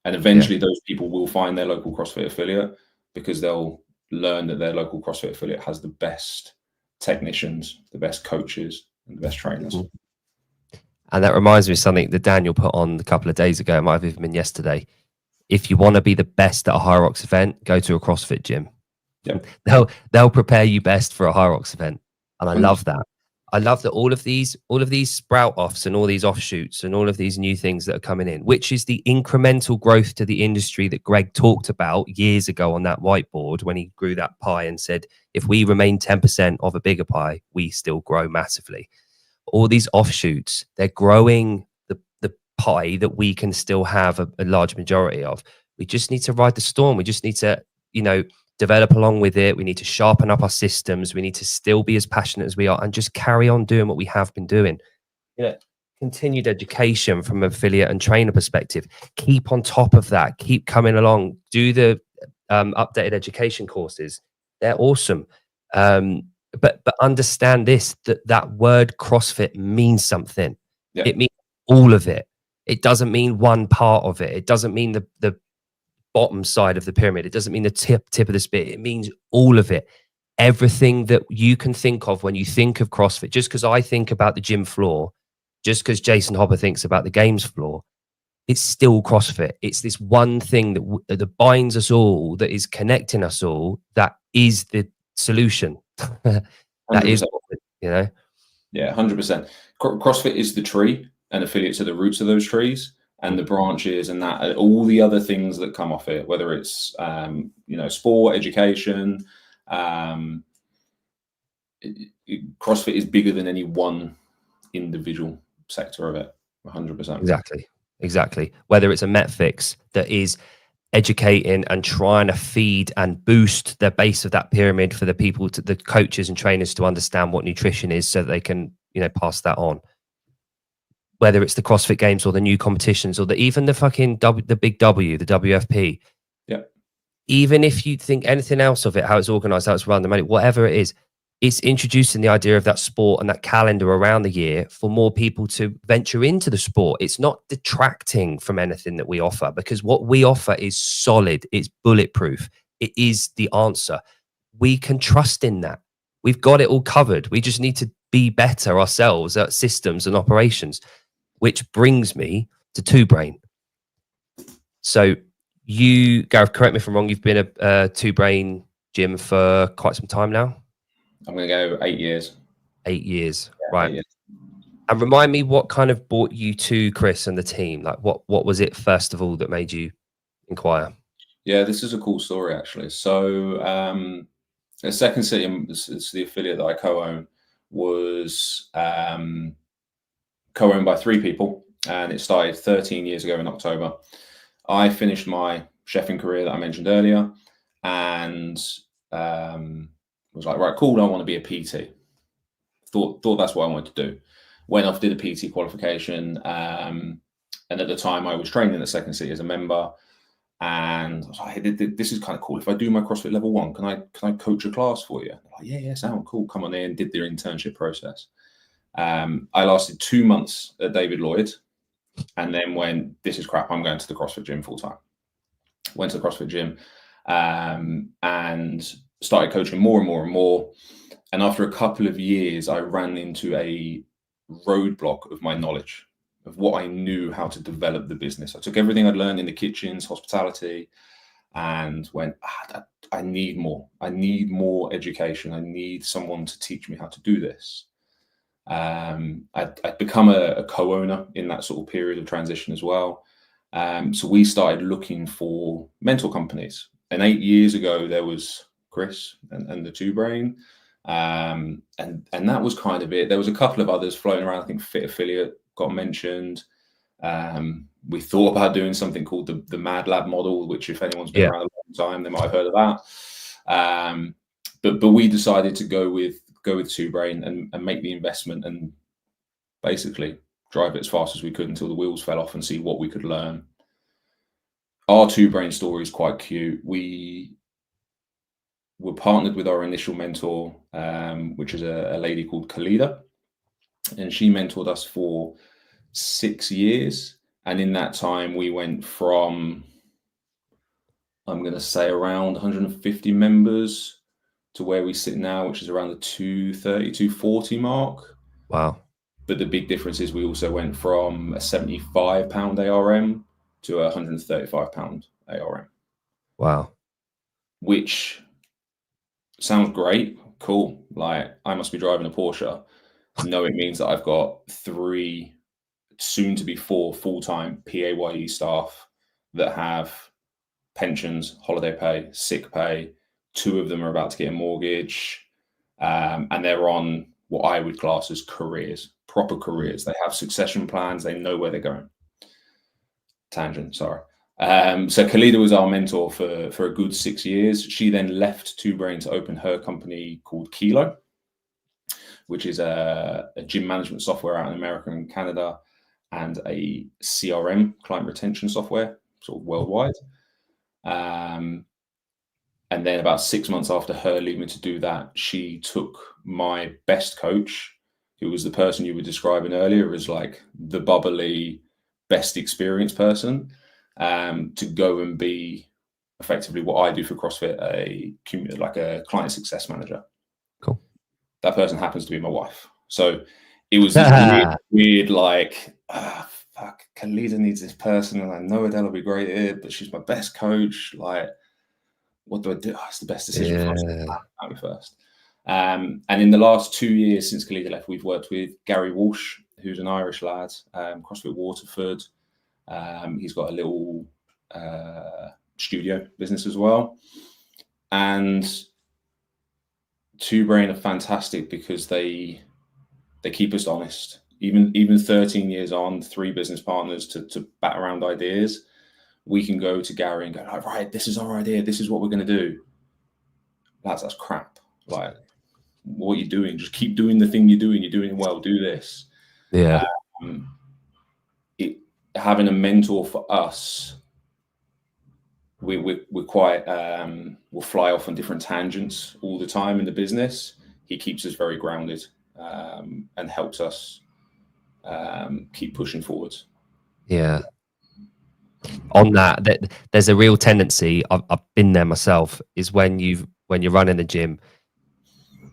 Speaker 2: And eventually those people will find their local CrossFit affiliate, because they'll learn that their local CrossFit affiliate has the best technicians, the best coaches, and the best trainers.
Speaker 1: And that reminds me of something that Daniel put on a couple of days ago. It might have even been yesterday. If you want to be the best at a High Rocks event, go to a CrossFit gym.
Speaker 2: Yep.
Speaker 1: They'll prepare you best for a High Rocks event. And I
Speaker 2: 100%.
Speaker 1: love that. I love that all of these sprout offs and all these offshoots and all of these new things that are coming in, which is the incremental growth to the industry that Greg talked about years ago on that whiteboard when he grew that pie and said, if we remain 10% of a bigger pie, we still grow massively. All these offshoots, they're growing the pie that we can still have a large majority of. We just need to ride the storm. We just need to, develop along with it. We need to sharpen up our systems. We need to still be as passionate as we are and just carry on doing what we have been doing. Continued education from an affiliate and trainer perspective. Keep on top of that. Keep coming along. Do the updated education courses. They're awesome. But understand this, that word CrossFit means something.
Speaker 2: Yeah.
Speaker 1: It means all of it. It doesn't mean one part of it. It doesn't mean the bottom side of the pyramid. It doesn't mean the tip of the spear. It means all of it. Everything that you can think of when you think of CrossFit. Just because I think about the gym floor, just because Jason Hopper thinks about the games floor, it's still CrossFit. It's this one thing that binds us all, that is connecting us all, that is the solution. That is,
Speaker 2: Yeah, 100%. CrossFit is the tree, and affiliates are the roots of those trees, and the branches, and that all the other things that come off it, whether it's sport, education. CrossFit is bigger than any one individual sector of it. 100%.
Speaker 1: Exactly. Whether it's a Metfix that is educating and trying to feed and boost the base of that pyramid for the people, the coaches and trainers, to understand what nutrition is, so that they can pass that on. Whether it's the CrossFit Games or the new competitions, or even the fucking the big W, the WFP.
Speaker 2: Yeah.
Speaker 1: Even if you think anything else of it, how it's organized, how it's run, the money, whatever it is, it's introducing the idea of that sport and that calendar around the year for more people to venture into the sport. It's not detracting from anything that we offer, because what we offer is solid. It's bulletproof. It is the answer. We can trust in that. We've got it all covered. We just need to be better ourselves at systems and operations, which brings me to Two Brain. So you, Gareth, correct me if I'm wrong, you've been a Two Brain gym for quite some time now?
Speaker 2: I'm going to go 8 years.
Speaker 1: 8 years,
Speaker 2: yeah,
Speaker 1: right.
Speaker 2: 8 years.
Speaker 1: And remind me, what kind of brought you to Chris and the team? Like, what was it, first of all, that made you inquire?
Speaker 2: Yeah, this is a cool story actually. So Second City, it's the affiliate that I co-own, was co-owned by 3 people, and it started 13 years ago in October. I finished my chefing career that I mentioned earlier, and was like, right, cool, I want to be a PT. Thought that's what I wanted to do. Went off, did a PT qualification, and at the time I was training at Second City as a member. And I was like, hey, this is kind of cool. If I do my CrossFit level 1, can I coach a class for you? Like, yeah, sound cool. Come on in. Did their internship process. I lasted 2 months at David Lloyd, and then when this is crap, I'm going to the CrossFit gym full time. Went to the CrossFit gym, and started coaching more and more and more. And after a couple of years, I ran into a roadblock of my knowledge, of what I knew how to develop the business. I took everything I'd learned in the kitchens, hospitality, and went, I need more. I need more education. I need someone to teach me how to do this. I'd become a co-owner in that sort of period of transition as well. So we started looking for mentor companies. And 8 years ago, there was Chris and the Two Brain. And that was kind of it. There was a couple of others floating around. I think Fit Affiliate got mentioned. We thought about doing something called the Mad Lab model, which if anyone's been around a long time, they might have heard of that. But we decided to go with Two Brain and make the investment and basically drive it as fast as we could until the wheels fell off and see what we could learn. Our Two Brain story is quite cute. We were partnered with our initial mentor, which is a lady called Khalida, and she mentored us for 6 years. And in that time, we went from, I'm going to say, around 150 members to where we sit now, which is around the 230, 240 mark.
Speaker 1: Wow.
Speaker 2: But the big difference is we also went from a 75-pound ARM to a 135-pound ARM.
Speaker 1: Wow.
Speaker 2: Which sounds great. Cool. Like, I must be driving a Porsche. No, it means that I've got 3, soon to be 4 full-time PAYE staff that have pensions, holiday pay, sick pay. 2 of them are about to get a mortgage, and they're on what I would class as careers, proper careers. They have succession plans. They know where they're going. Tangent, sorry. So Khalida was our mentor for a good 6 years. She then left Two Brain to open her company called Kilo, which is a gym management software out in America and Canada, and a CRM, client retention software, sort of worldwide. And then about 6 months after her leaving to do that, she took my best coach, who was the person you were describing earlier as like the bubbly, best experienced person, to go and be effectively what I do for CrossFit, like a client success manager.
Speaker 1: Cool.
Speaker 2: That person happens to be my wife. So it was this weird, like, fuck, Khalida needs this person, and I know Adele will be great at it, but she's my best coach. Like, what do I do? Oh, it's the best decision for us first. And in the last 2 years since Khalida left, we've worked with Gary Walsh, who's an Irish lad, CrossFit Waterford. He's got a little studio business as well. And Two Brain are fantastic because they keep us honest. Even 13 years on, 3 business partners to bat around ideas. We can go to Gary and go, like, right, this is our idea. This is what we're going to do. That's crap. Like, what are you doing? Just keep doing the thing you're doing. You're doing it well. Do this.
Speaker 1: Yeah.
Speaker 2: Having a mentor for us, we're quite, we'll fly off on different tangents all the time in the business. He keeps us very grounded, and helps us keep pushing forwards.
Speaker 1: Yeah. On that, there's a real tendency, I've been there myself, is when you're running the gym,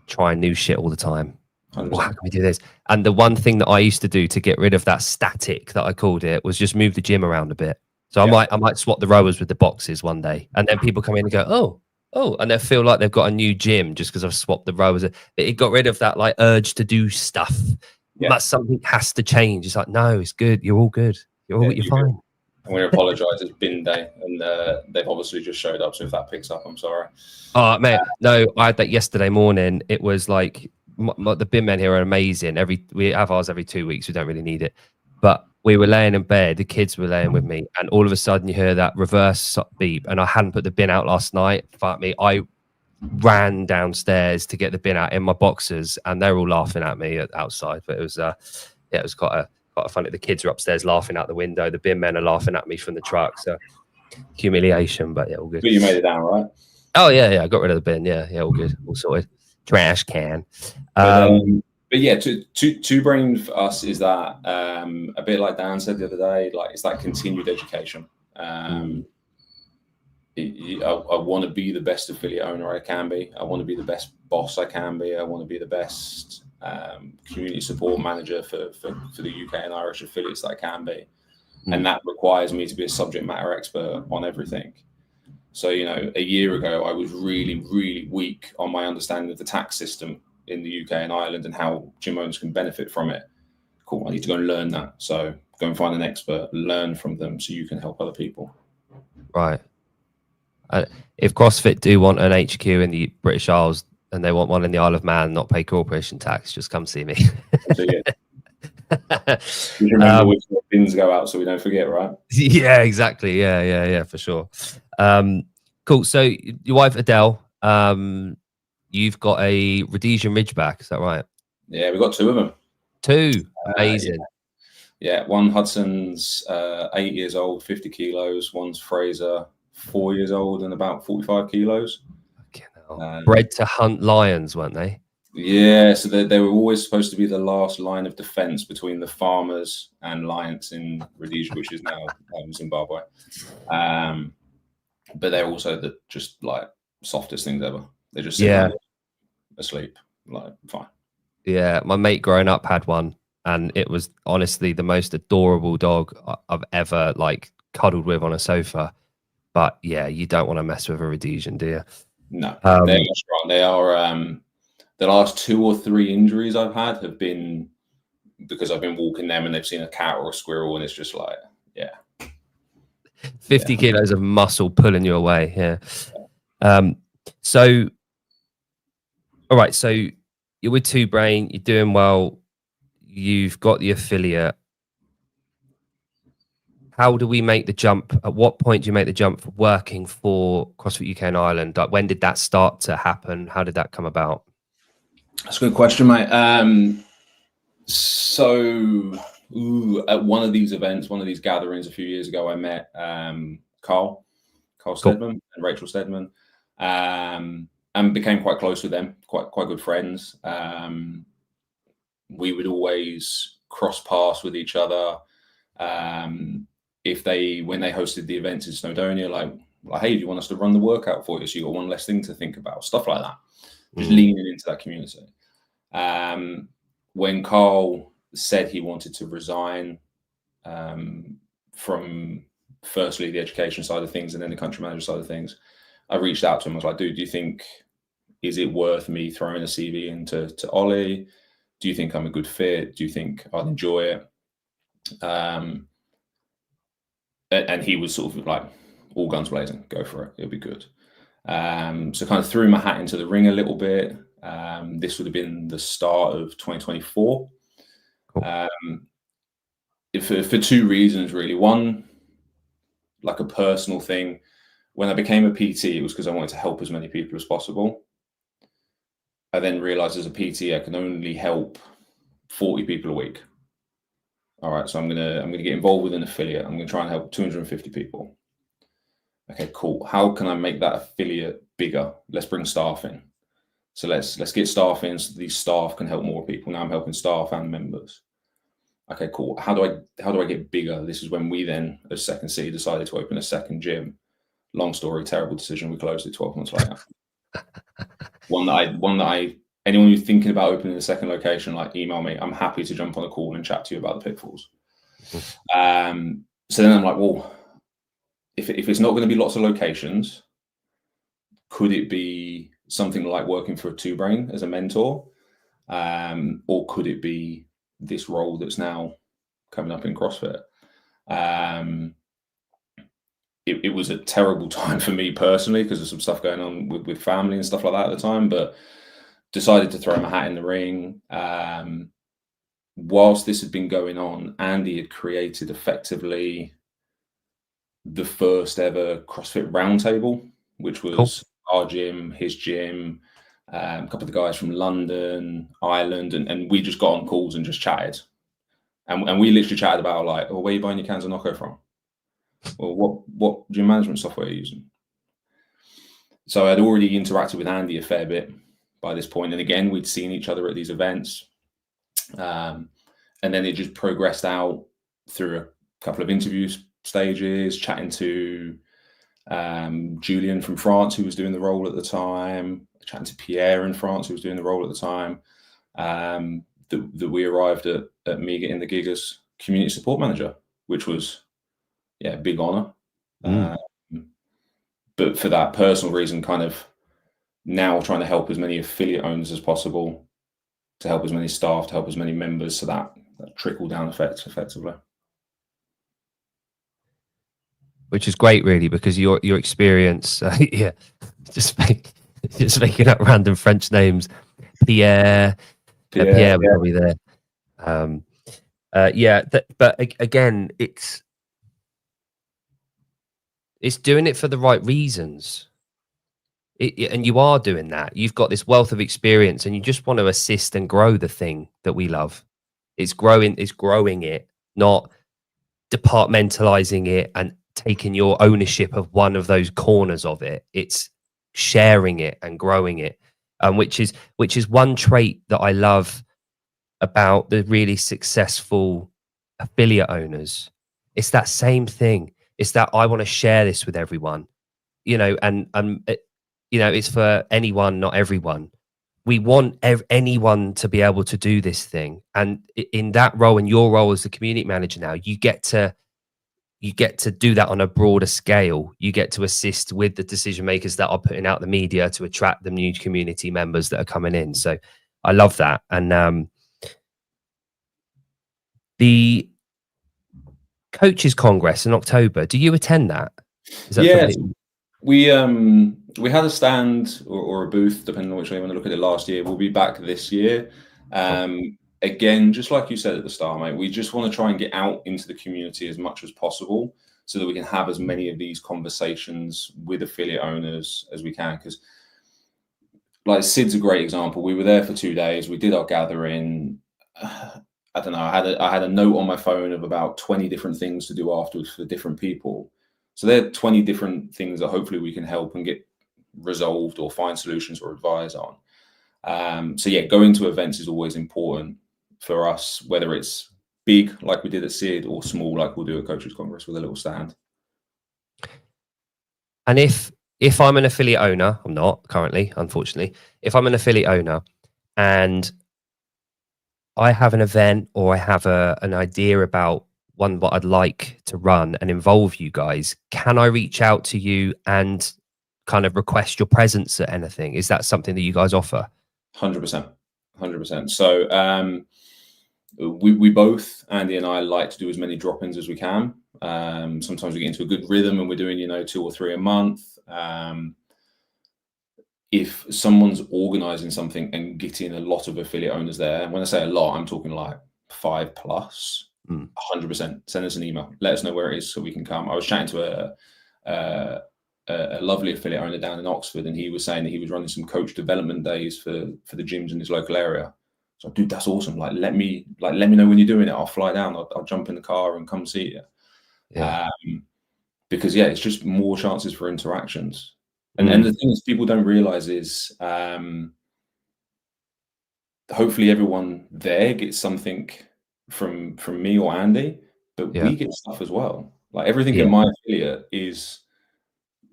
Speaker 1: trying new shit all the time. Well, how can we do this? And the one thing that I used to do to get rid of that static, that I called it, was just move the gym around a bit. So I might swap the rowers with the boxes one day, and then people come in and go, oh, and they feel like they've got a new gym just because I've swapped the rowers. It got rid of that like urge to do stuff. Yeah. But something has to change. It's like, no, it's good. You're all good. You're fine.
Speaker 2: I'm going to apologise. It's bin day, and they've obviously just showed up. So if that picks up, I'm sorry.
Speaker 1: Oh, mate, no, I had that yesterday morning. It was like the bin men here are amazing. We have ours every 2 weeks. We don't really need it, but we were laying in bed. The kids were laying with me, and all of a sudden you hear that reverse beep. And I hadn't put the bin out last night. Fuck me, I ran downstairs to get the bin out in my boxers, and they're all laughing at me outside. But it was it was quite a funny. The kids are upstairs laughing out the window. The bin men are laughing at me from the truck. So humiliation, but yeah, all good.
Speaker 2: But you made it down, right?
Speaker 1: Oh yeah, I got rid of the bin. Yeah, all good, all sorted. Trash can.
Speaker 2: But yeah, two brain for us is that a bit like Dan said the other day, like it's that continued education. I want to be the best affiliate owner I can be. I want to be the best boss I can be. I want to be the best community support manager for the UK and Irish affiliates that I can be. And that requires me to be a subject matter expert on everything. So, a year ago, I was really, really weak on my understanding of the tax system in the UK and Ireland and how gym owners can benefit from it. Cool, I need to go and learn that. So go and find an expert, learn from them so you can help other people.
Speaker 1: Right. If CrossFit do want an HQ in the British Isles and they want one in the Isle of Man, not pay corporation tax, just come see me.
Speaker 2: So, yeah. Just remember which bins go out so we don't forget, right?
Speaker 1: Yeah, exactly. Yeah, for sure. Cool. So your wife Adele, you've got a Rhodesian Ridgeback, is that right?
Speaker 2: Yeah, we've got two of them.
Speaker 1: Two. Amazing.
Speaker 2: Yeah, one Hudson's 8 years old, 50 kilos. One's Fraser, 4 years old and about 45 kilos.
Speaker 1: Bred to hunt lions, weren't they?
Speaker 2: Yeah, so they were always supposed to be the last line of defense between the farmers and lions in Rhodesia, which is now Zimbabwe. But they're also the just like softest things ever. They just sit asleep, like fine.
Speaker 1: Yeah, my mate growing up had one, and it was honestly the most adorable dog I've ever like cuddled with on a sofa. But yeah, you don't want to mess with a Rhodesian, do you?
Speaker 2: No, they are strong. They are. The last 2 or 3 injuries I've had have been because I've been walking them and they've seen a cat or a squirrel, and it's just like,
Speaker 1: 50 kilos of muscle pulling you away. Yeah. So, all right. So you're with Two Brain, you're doing well. You've got the affiliate. How do we make the jump? At what point do you make the jump for working for CrossFit UK and Ireland? Like, when did that start to happen? How did that come about?
Speaker 2: That's a good question, mate. So at one of these events, one of these gatherings a few years ago, I met Carl Stedman and Rachel Stedman, and became quite close with them, quite good friends. We would always cross paths with each other. When they hosted the events in Snowdonia, like, hey, do you want us to run the workout for you? So you got one less thing to think about, stuff like that. Just leaning into that community. When Carl said he wanted to resign from firstly the education side of things and then the country manager side of things, I reached out to him. I was like, dude, do you think, is it worth me throwing a CV into Ollie? Do you think I'm a good fit? Do you think I'd enjoy it? And he was sort of like, all guns blazing, go for it, it'll be good. So kind of threw my hat into the ring a little bit. This would have been the start of 2024. Cool. For 2 reasons, really. One, like a personal thing. When I became a PT, it was because I wanted to help as many people as possible. I then realized as a PT, I can only help 40 people a week. All right, so I'm gonna get involved with an affiliate. I'm gonna try and help 250 people. Okay, cool. How can I make that affiliate bigger? Let's bring staff in. So let's get staff in so these staff can help more people. Now I'm helping staff and members. Okay, cool. How do I get bigger? This is when we then, as Second City, decided to open a second gym. Long story, terrible decision. We closed it 12 months later. Anyone who's thinking about opening a second location, like, email me. I'm happy to jump on a call and chat to you about the pitfalls. So then I'm like, well, if it's not going to be lots of locations, could it be something like working for a Two Brain as a mentor? Or could it be this role that's now coming up in CrossFit? it was a terrible time for me personally because of some stuff going on with family and stuff like that at the time, but decided to throw my hat in the ring. Whilst this had been going on, Andy had created effectively the first ever CrossFit roundtable, which was our gym, his gym, a couple of the guys from London, Ireland, and we just got on calls and just chatted. And we literally chatted about like, oh, where are you buying your cans of Nocco from? Well, what gym management software are you using? So I'd already interacted with Andy a fair bit by this point. And again, we'd seen each other at these events. And then it just progressed out through a couple of interview stages, chatting to Julian from France, who was doing the role at the time, chatting to Pierre in France, who was doing the role at the time, that we arrived at me getting the gig as community support manager, which was, a big honor. But for that personal reason, kind of now trying to help as many affiliate owners as possible, to help as many staff, to help as many members, so that trickle down effect effectively.
Speaker 1: Which is great, really, because your experience, just making up random French names, Pierre was probably there. But again, it's doing it for the right reasons. And you are doing that. You've got this wealth of experience, and you just want to assist and grow the thing that we love. It's growing it, not departmentalizing it and taking your ownership of one of those corners of it. It's sharing it and growing it, which is one trait that I love about the really successful affiliate owners. It's that same thing. It's that I want to share this with everyone, and it's for anyone, not everyone. We want anyone to be able to do this thing. And in that role, in your role as the community manager now, you get to do that on a broader scale. You get to assist with the decision makers that are putting out the media to attract the new community members that are coming in. So I love that. And the Coaches Congress in October, do you attend that? Is that
Speaker 2: we had a stand or a booth, depending on which way you want to look at it, last year. We'll be back this year. Again, just like you said at the start, mate, we just want to try and get out into the community as much as possible so that we can have as many of these conversations with affiliate owners as we can. Because, like, Sid's a great example. We were there for 2 days. We did our gathering. I don't know. I had a note on my phone of about 20 different things to do afterwards for different people. So there are 20 different things that hopefully we can help and get resolved or find solutions or advise on. Going to events is always important for us, whether it's big like we did at Sid or small like we'll do at Coaches Congress with a little stand.
Speaker 1: And if I'm an affiliate owner, I'm not currently, unfortunately, if I'm an affiliate owner and I have an event or I have an idea about one that I'd like to run and involve you guys, can I reach out to you and kind of request your presence at anything? Is that something that you guys offer?
Speaker 2: 100%. So we both, Andy and I, like to do as many drop-ins as we can. Sometimes we get into a good rhythm and we're doing 2 or 3 a month. If someone's organizing something and getting a lot of affiliate owners there, and when I say a lot, I'm talking like 5 plus, 100%. Send us an email. Let us know where it is so we can come. I was chatting to a lovely affiliate owner down in Oxford, and he was saying that he was running some coach development days for the gyms in his local area. So, dude, that's awesome. Like, let me know when you're doing it. I'll fly down. I'll jump in the car and come see you.
Speaker 1: Yeah.
Speaker 2: Because it's just more chances for interactions. And the thing is, people don't realize is hopefully everyone there gets something from me or Andy, but we get stuff as well. Like, everything in my affiliate is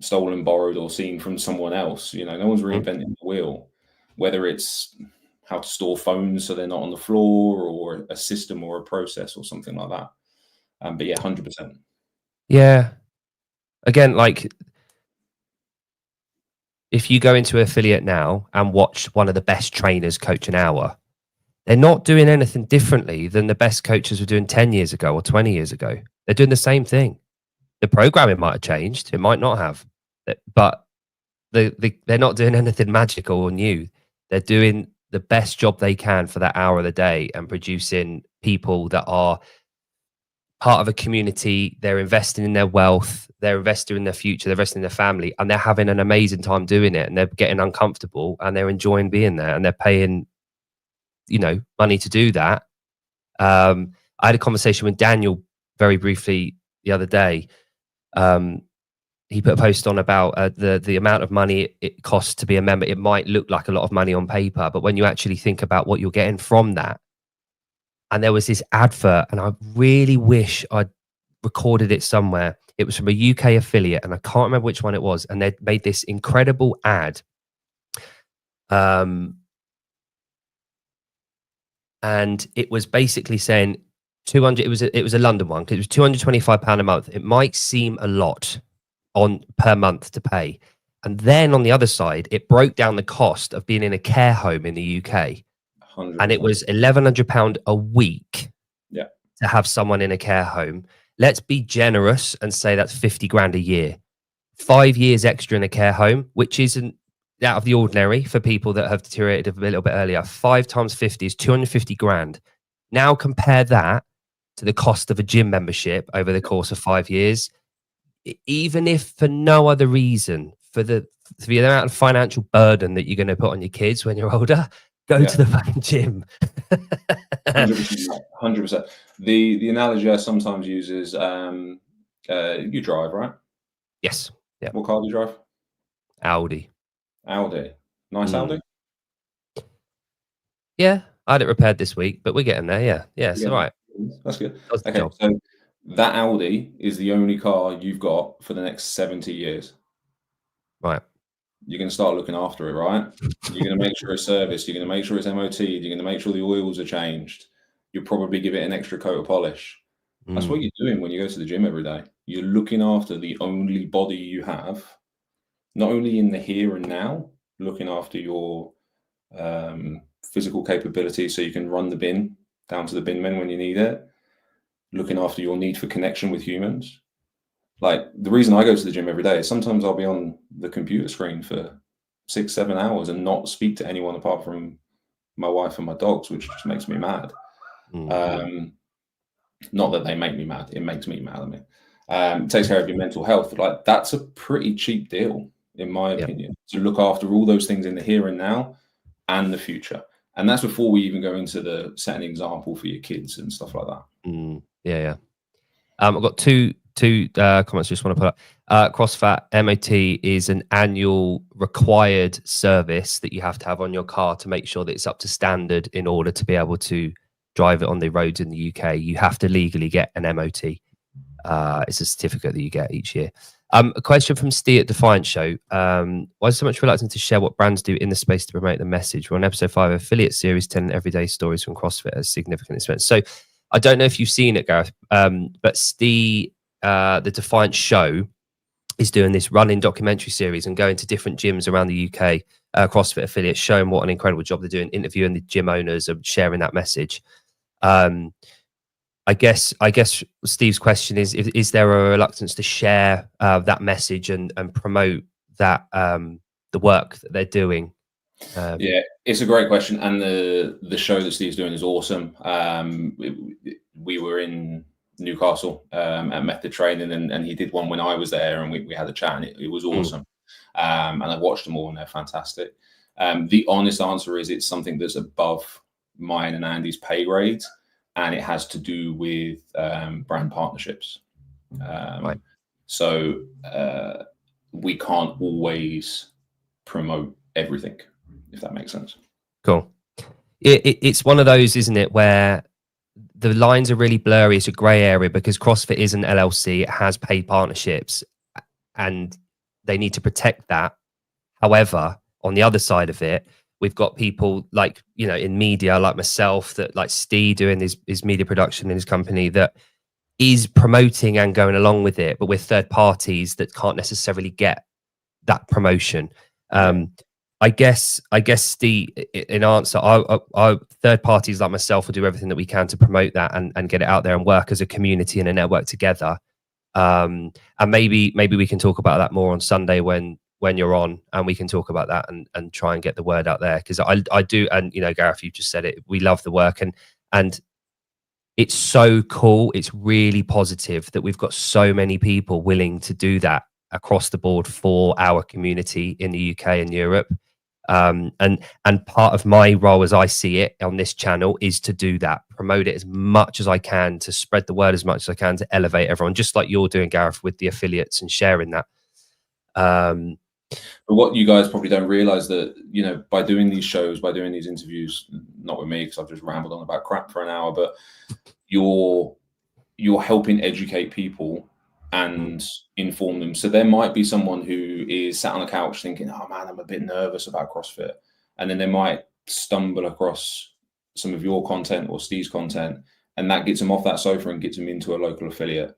Speaker 2: stolen, borrowed, or seen from someone else. No one's reinventing the wheel, whether it's how to store phones so they're not on the floor, or a system or a process or something like that. But 100%.
Speaker 1: Yeah. Again, like, if you go into an affiliate now and watch one of the best trainers coach an hour, they're not doing anything differently than the best coaches were doing 10 years ago or 20 years ago. They're doing the same thing. The programming might have changed. It might not have, but they're not doing anything magical or new. They're doing the best job they can for that hour of the day and producing people that are part of a community. They're investing in their wealth. They're investing in their future. They're investing in their family, and they're having an amazing time doing it. And they're getting uncomfortable, and they're enjoying being there, and they're paying, money to do that. I had a conversation with Daniel very briefly the other day. He put a post on about the amount of money it costs to be a member. It might look like a lot of money on paper, but when you actually think about what you're getting from that, and there was this advert, and I really wish I'd recorded it somewhere. It was from a UK affiliate, and I can't remember which one it was. And they made this incredible ad. And it was basically saying 200. It was a London one, because it was £225 a month. It might seem a lot per month to pay. And then on the other side, it broke down the cost of being in a care home in the UK.
Speaker 2: 100%.
Speaker 1: And it was £1,100 a week to have someone in a care home. Let's be generous and say that's 50 grand a year. 5 years extra in a care home, which isn't out of the ordinary for people that have deteriorated a little bit earlier. 5 times 50 is 250 grand. Now compare that to the cost of a gym membership over the course of 5 years. Even if for no other reason, for the amount of financial burden that you're going to put on your kids when you're older, go to the fucking gym.
Speaker 2: 100%. The analogy I sometimes use is you drive, right?
Speaker 1: Yes. Yeah.
Speaker 2: What car do you drive?
Speaker 1: Audi.
Speaker 2: Nice Audi?
Speaker 1: Yeah, I had it repaired this week, but we're getting there. Yeah, it's all right.
Speaker 2: That's good. Okay, so that Audi is the only car you've got for the next 70 years.
Speaker 1: Right.
Speaker 2: You're going to start looking after it, right? You're going to make sure it's serviced. You're going to make sure it's MOT'd. You're going to make sure the oils are changed. You'll probably give it an extra coat of polish. That's what you're doing when you go to the gym every day. You're looking after the only body you have, not only in the here and now, looking after your physical capability so you can run the bin down to the bin men when you need it, looking after your need for connection with humans. Like, the reason I go to the gym every day is sometimes I'll be on the computer screen for 6-7 hours and not speak to anyone apart from my wife and my dogs, which just makes me mad. Not that they make me mad, it makes me mad. I mean, it takes care of your mental health. Like, that's a pretty cheap deal, in my opinion, to look after all those things in the here and now and the future. And that's before we even go into the setting example for your kids and stuff like that.
Speaker 1: Yeah. I've got two comments I just want to put up. CrossFit MOT is an annual required service that you have to have on your car to make sure that it's up to standard in order to be able to drive it on the roads in the UK. You have to legally get an MOT. It's a certificate that you get each year. A question from Steve at Defiant Show. Why is so much reluctant to share what brands do in the space to promote the message? We're on episode 5 of affiliate series 10 everyday stories from CrossFit at significant expense. So I don't know if you've seen it, Gareth, but Steve, the Defiant Show, is doing this running documentary series and going to different gyms around the UK, CrossFit affiliates, showing what an incredible job they're doing, interviewing the gym owners and sharing that message. I guess Steve's question is there a reluctance to share that message and promote that the work that they're doing?
Speaker 2: Yeah, it's a great question, and the show that Steve's doing is awesome. We were in Newcastle at Method Training, and he did one when I was there, and we had a chat, and it was awesome. And I watched them all, and they're fantastic. The honest answer is it's something that's above mine and Andy's pay grade, and it has to do with brand partnerships.
Speaker 1: Right.
Speaker 2: So we can't always promote everything, if that makes sense.
Speaker 1: Cool. It's one of those, isn't it, where the lines are really blurry. It's a grey area because CrossFit is an LLC. It has paid partnerships, and they need to protect that. However, on the other side of it, we've got people like, in media, like myself, that like Steve doing his media production in his company that is promoting and going along with it, but we're third parties that can't necessarily get that promotion. I guess Steve, in answer, our third parties like myself will do everything that we can to promote that and get it out there and work as a community and a network together. And maybe we can talk about that more on Sunday when you're on, and we can talk about that and try and get the word out there, because I do. And Gareth, you just said it, we love the work, and it's so cool. It's really positive that we've got so many people willing to do that across the board for our community in the UK and Europe. And part of my role, as I see it on this channel, is to do that, promote it as much as I can, to spread the word as much as I can, to elevate everyone, just like you're doing, Gareth, with the affiliates and sharing that.
Speaker 2: But what you guys probably don't realize, that by doing these shows, by doing these interviews, not with me because I've just rambled on about crap for an hour, but you're helping educate people and inform them. So there might be someone who is sat on the couch thinking, oh man, I'm a bit nervous about CrossFit, and then they might stumble across some of your content or Steve's content, and that gets them off that sofa and gets them into a local affiliate.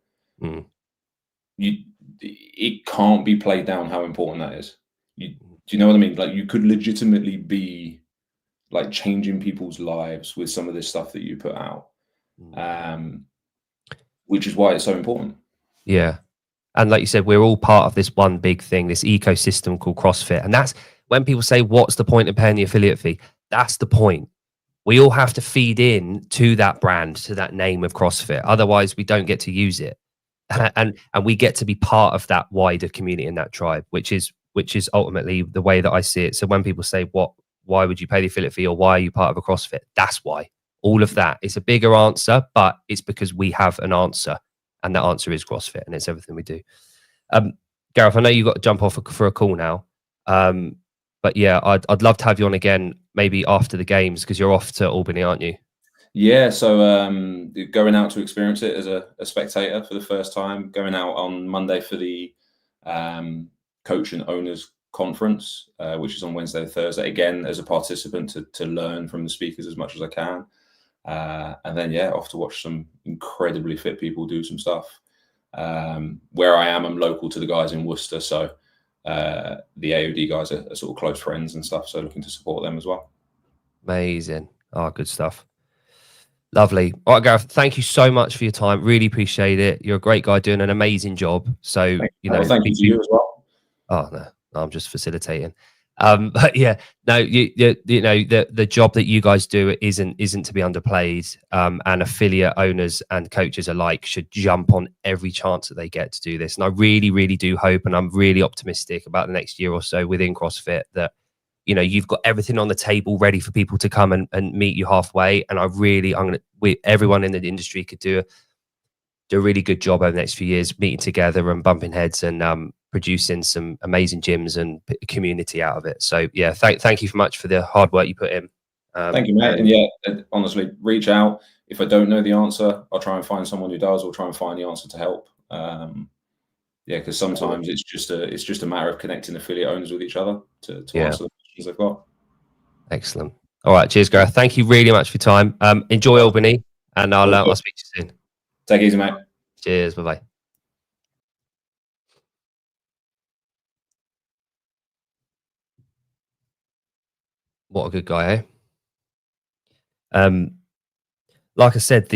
Speaker 2: It can't be played down how important that is. Do you know what I mean? Like, you could legitimately be like changing people's lives with some of this stuff that you put out, which is why it's so important.
Speaker 1: Yeah. And like you said, we're all part of this one big thing, this ecosystem called CrossFit. And that's when people say, what's the point of paying the affiliate fee? That's the point. We all have to feed in to that brand, to that name of CrossFit. Otherwise, we don't get to use it. And we get to be part of that wider community and that tribe, which is ultimately the way that I see it. So when people say, why would you pay the affiliate fee, or why are you part of a CrossFit? That's why. All of that is a bigger answer, but it's because we have an answer, and that answer is CrossFit, and it's everything we do. Gareth, I know you got to jump off for a call now, but yeah, I'd love to have you on again, maybe after the games, because you're off to Albany, aren't you?
Speaker 2: Yeah, so going out to experience it as a spectator for the first time, going out on Monday for the coach and owners conference, which is on Wednesday and Thursday, again as a participant to learn from the speakers as much as I can, and then off to watch some incredibly fit people do some stuff. Where I am, I'm local to the guys in Worcester, so the AOD guys are sort of close friends and stuff, so looking to support them as well.
Speaker 1: Amazing. Good stuff. Lovely. All right, Gareth, thank you so much for your time. Really appreciate it. You're a great guy doing an amazing job. So,
Speaker 2: thank you to you as well.
Speaker 1: Oh, no, I'm just facilitating. But yeah, no, the job that you guys do isn't to be underplayed. And affiliate owners and coaches alike should jump on every chance that they get to do this. And I really, really do hope, and I'm really optimistic about the next year or so within CrossFit, that you've got everything on the table ready for people to come and meet you halfway. And everyone in the industry could do a really good job over the next few years, meeting together and bumping heads and producing some amazing gyms and community out of it. So yeah, thank you so much for the hard work you put in.
Speaker 2: Thank you, mate. And honestly, reach out. If I don't know the answer, I'll try and find someone who does, or try and find the answer to help. Because sometimes it's just a matter of connecting affiliate owners with each other to answer the questions they've got.
Speaker 1: Excellent. All right, cheers, Gareth. Thank you really much for your time. Enjoy Albany, and I'll speak to you soon.
Speaker 2: Take it easy, mate.
Speaker 1: Cheers. Bye-bye. What a good guy, eh? Like I said,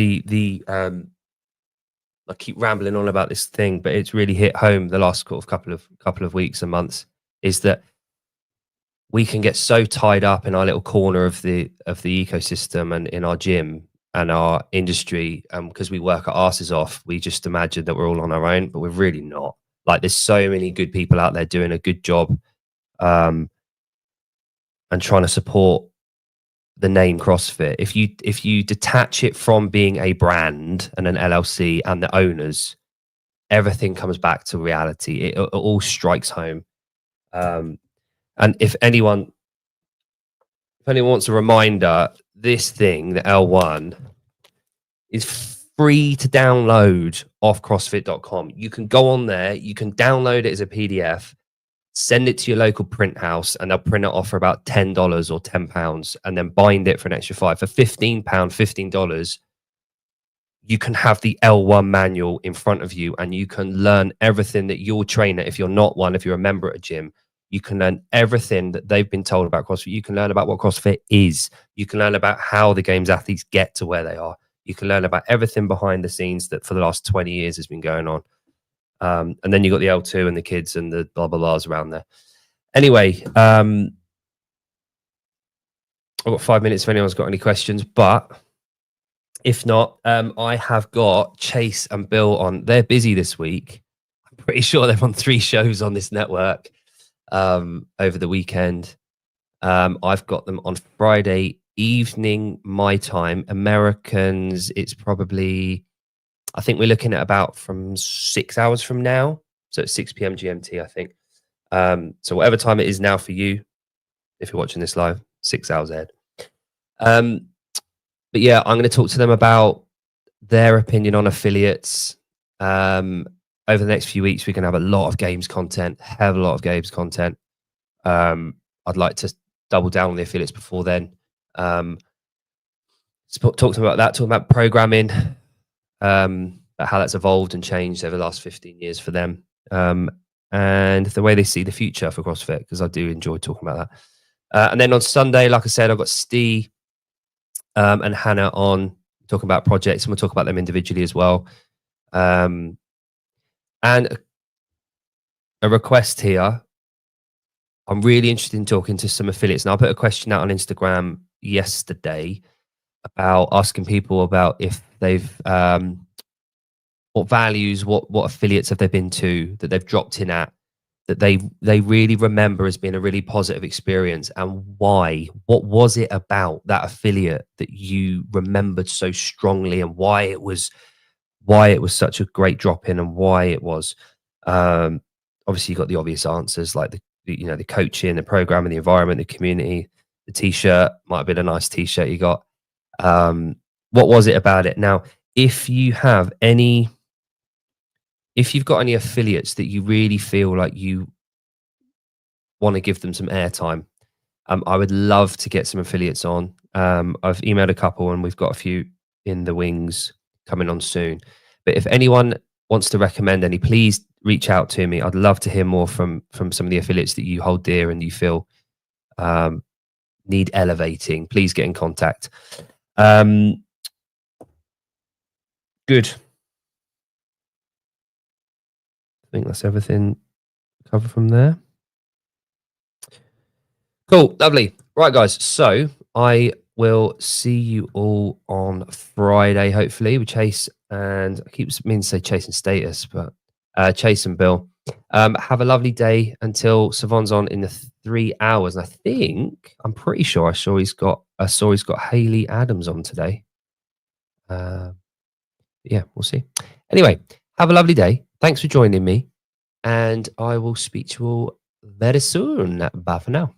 Speaker 1: I keep rambling on about this thing, but it's really hit home the last couple of weeks and months, is that we can get so tied up in our little corner of the ecosystem and in our gym and our industry, because we work our asses off. We just imagine that we're all on our own, but we're really not. Like, there's so many good people out there doing a good job, and trying to support the name CrossFit. If you detach it from being a brand and an LLC and the owners, everything comes back to reality. It all strikes home. And if anyone wants a reminder, this thing, the L1, is free to download off CrossFit.com. You can go on there, you can download it as a PDF, send it to your local print house, and they'll print it off for about $10 or £10, and then bind it for an extra $5. For $15, you can have the L1 manual in front of you, and you can learn everything that your trainer, if you're not one, if you're a member at a gym, you can learn everything that they've been told about CrossFit. You can learn about what CrossFit is. You can learn about how the games athletes get to where they are. You can learn about everything behind the scenes that for the last 20 years has been going on. And then you got the L2 and the kids and the blah blah blahs around there. Anyway, I've got 5 minutes if anyone's got any questions, but if not, I have got Chase and Bill on. They're busy this week. I'm pretty sure they're on 3 shows on this network over the weekend. I've got them on Friday evening, my time. Americans, it's probably, I think we're looking at about from 6 hours from now. So it's 6 p.m. GMT, I think. So whatever time it is now for you, if you're watching this live, 6 hours ahead. But yeah, I'm going to talk to them about their opinion on affiliates. Over the next few weeks, we can have a lot of games content, have a lot of games content. I'd like to double down on the affiliates before then. Talk to them about that, talk about programming, about how that's evolved and changed over the last 15 years for them, and the way they see the future for CrossFit, because I do enjoy talking about that. And then on Sunday, like I said, I've got Steve and Hannah on talking about projects, and we'll talk about them individually as well. And a request here. I'm really interested in talking to some affiliates. And I put a question out on Instagram yesterday about asking people about if they've what values, what affiliates have they been to that they've dropped in at, that they really remember as being a really positive experience, and why. What was it about that affiliate that you remembered so strongly, and why it was such a great drop in, and why it was. Obviously, you got the obvious answers like the coaching, the program, and the environment, the community. The t-shirt might have been a nice t-shirt you got. What was it about it? Now, if you've got any affiliates that you really feel like you want to give them some airtime, I would love to get some affiliates on. I've emailed a couple, and we've got a few in the wings coming on soon. But if anyone wants to recommend any, please reach out to me. I'd love to hear more from some of the affiliates that you hold dear and you feel need elevating. Please get in contact. Good. I think that's everything covered from there. Cool. Lovely. Right, guys. So I will see you all on Friday, hopefully, with Chase and I keep meaning to say Chase and Status, but Chase and Bill. Have a lovely day until Savon's on in the 3 hours. And I'm pretty sure I saw he's got Haley Adams on today. Yeah, we'll see. Anyway, have a lovely day. Thanks for joining me. And I will speak to you all very soon. Bye for now.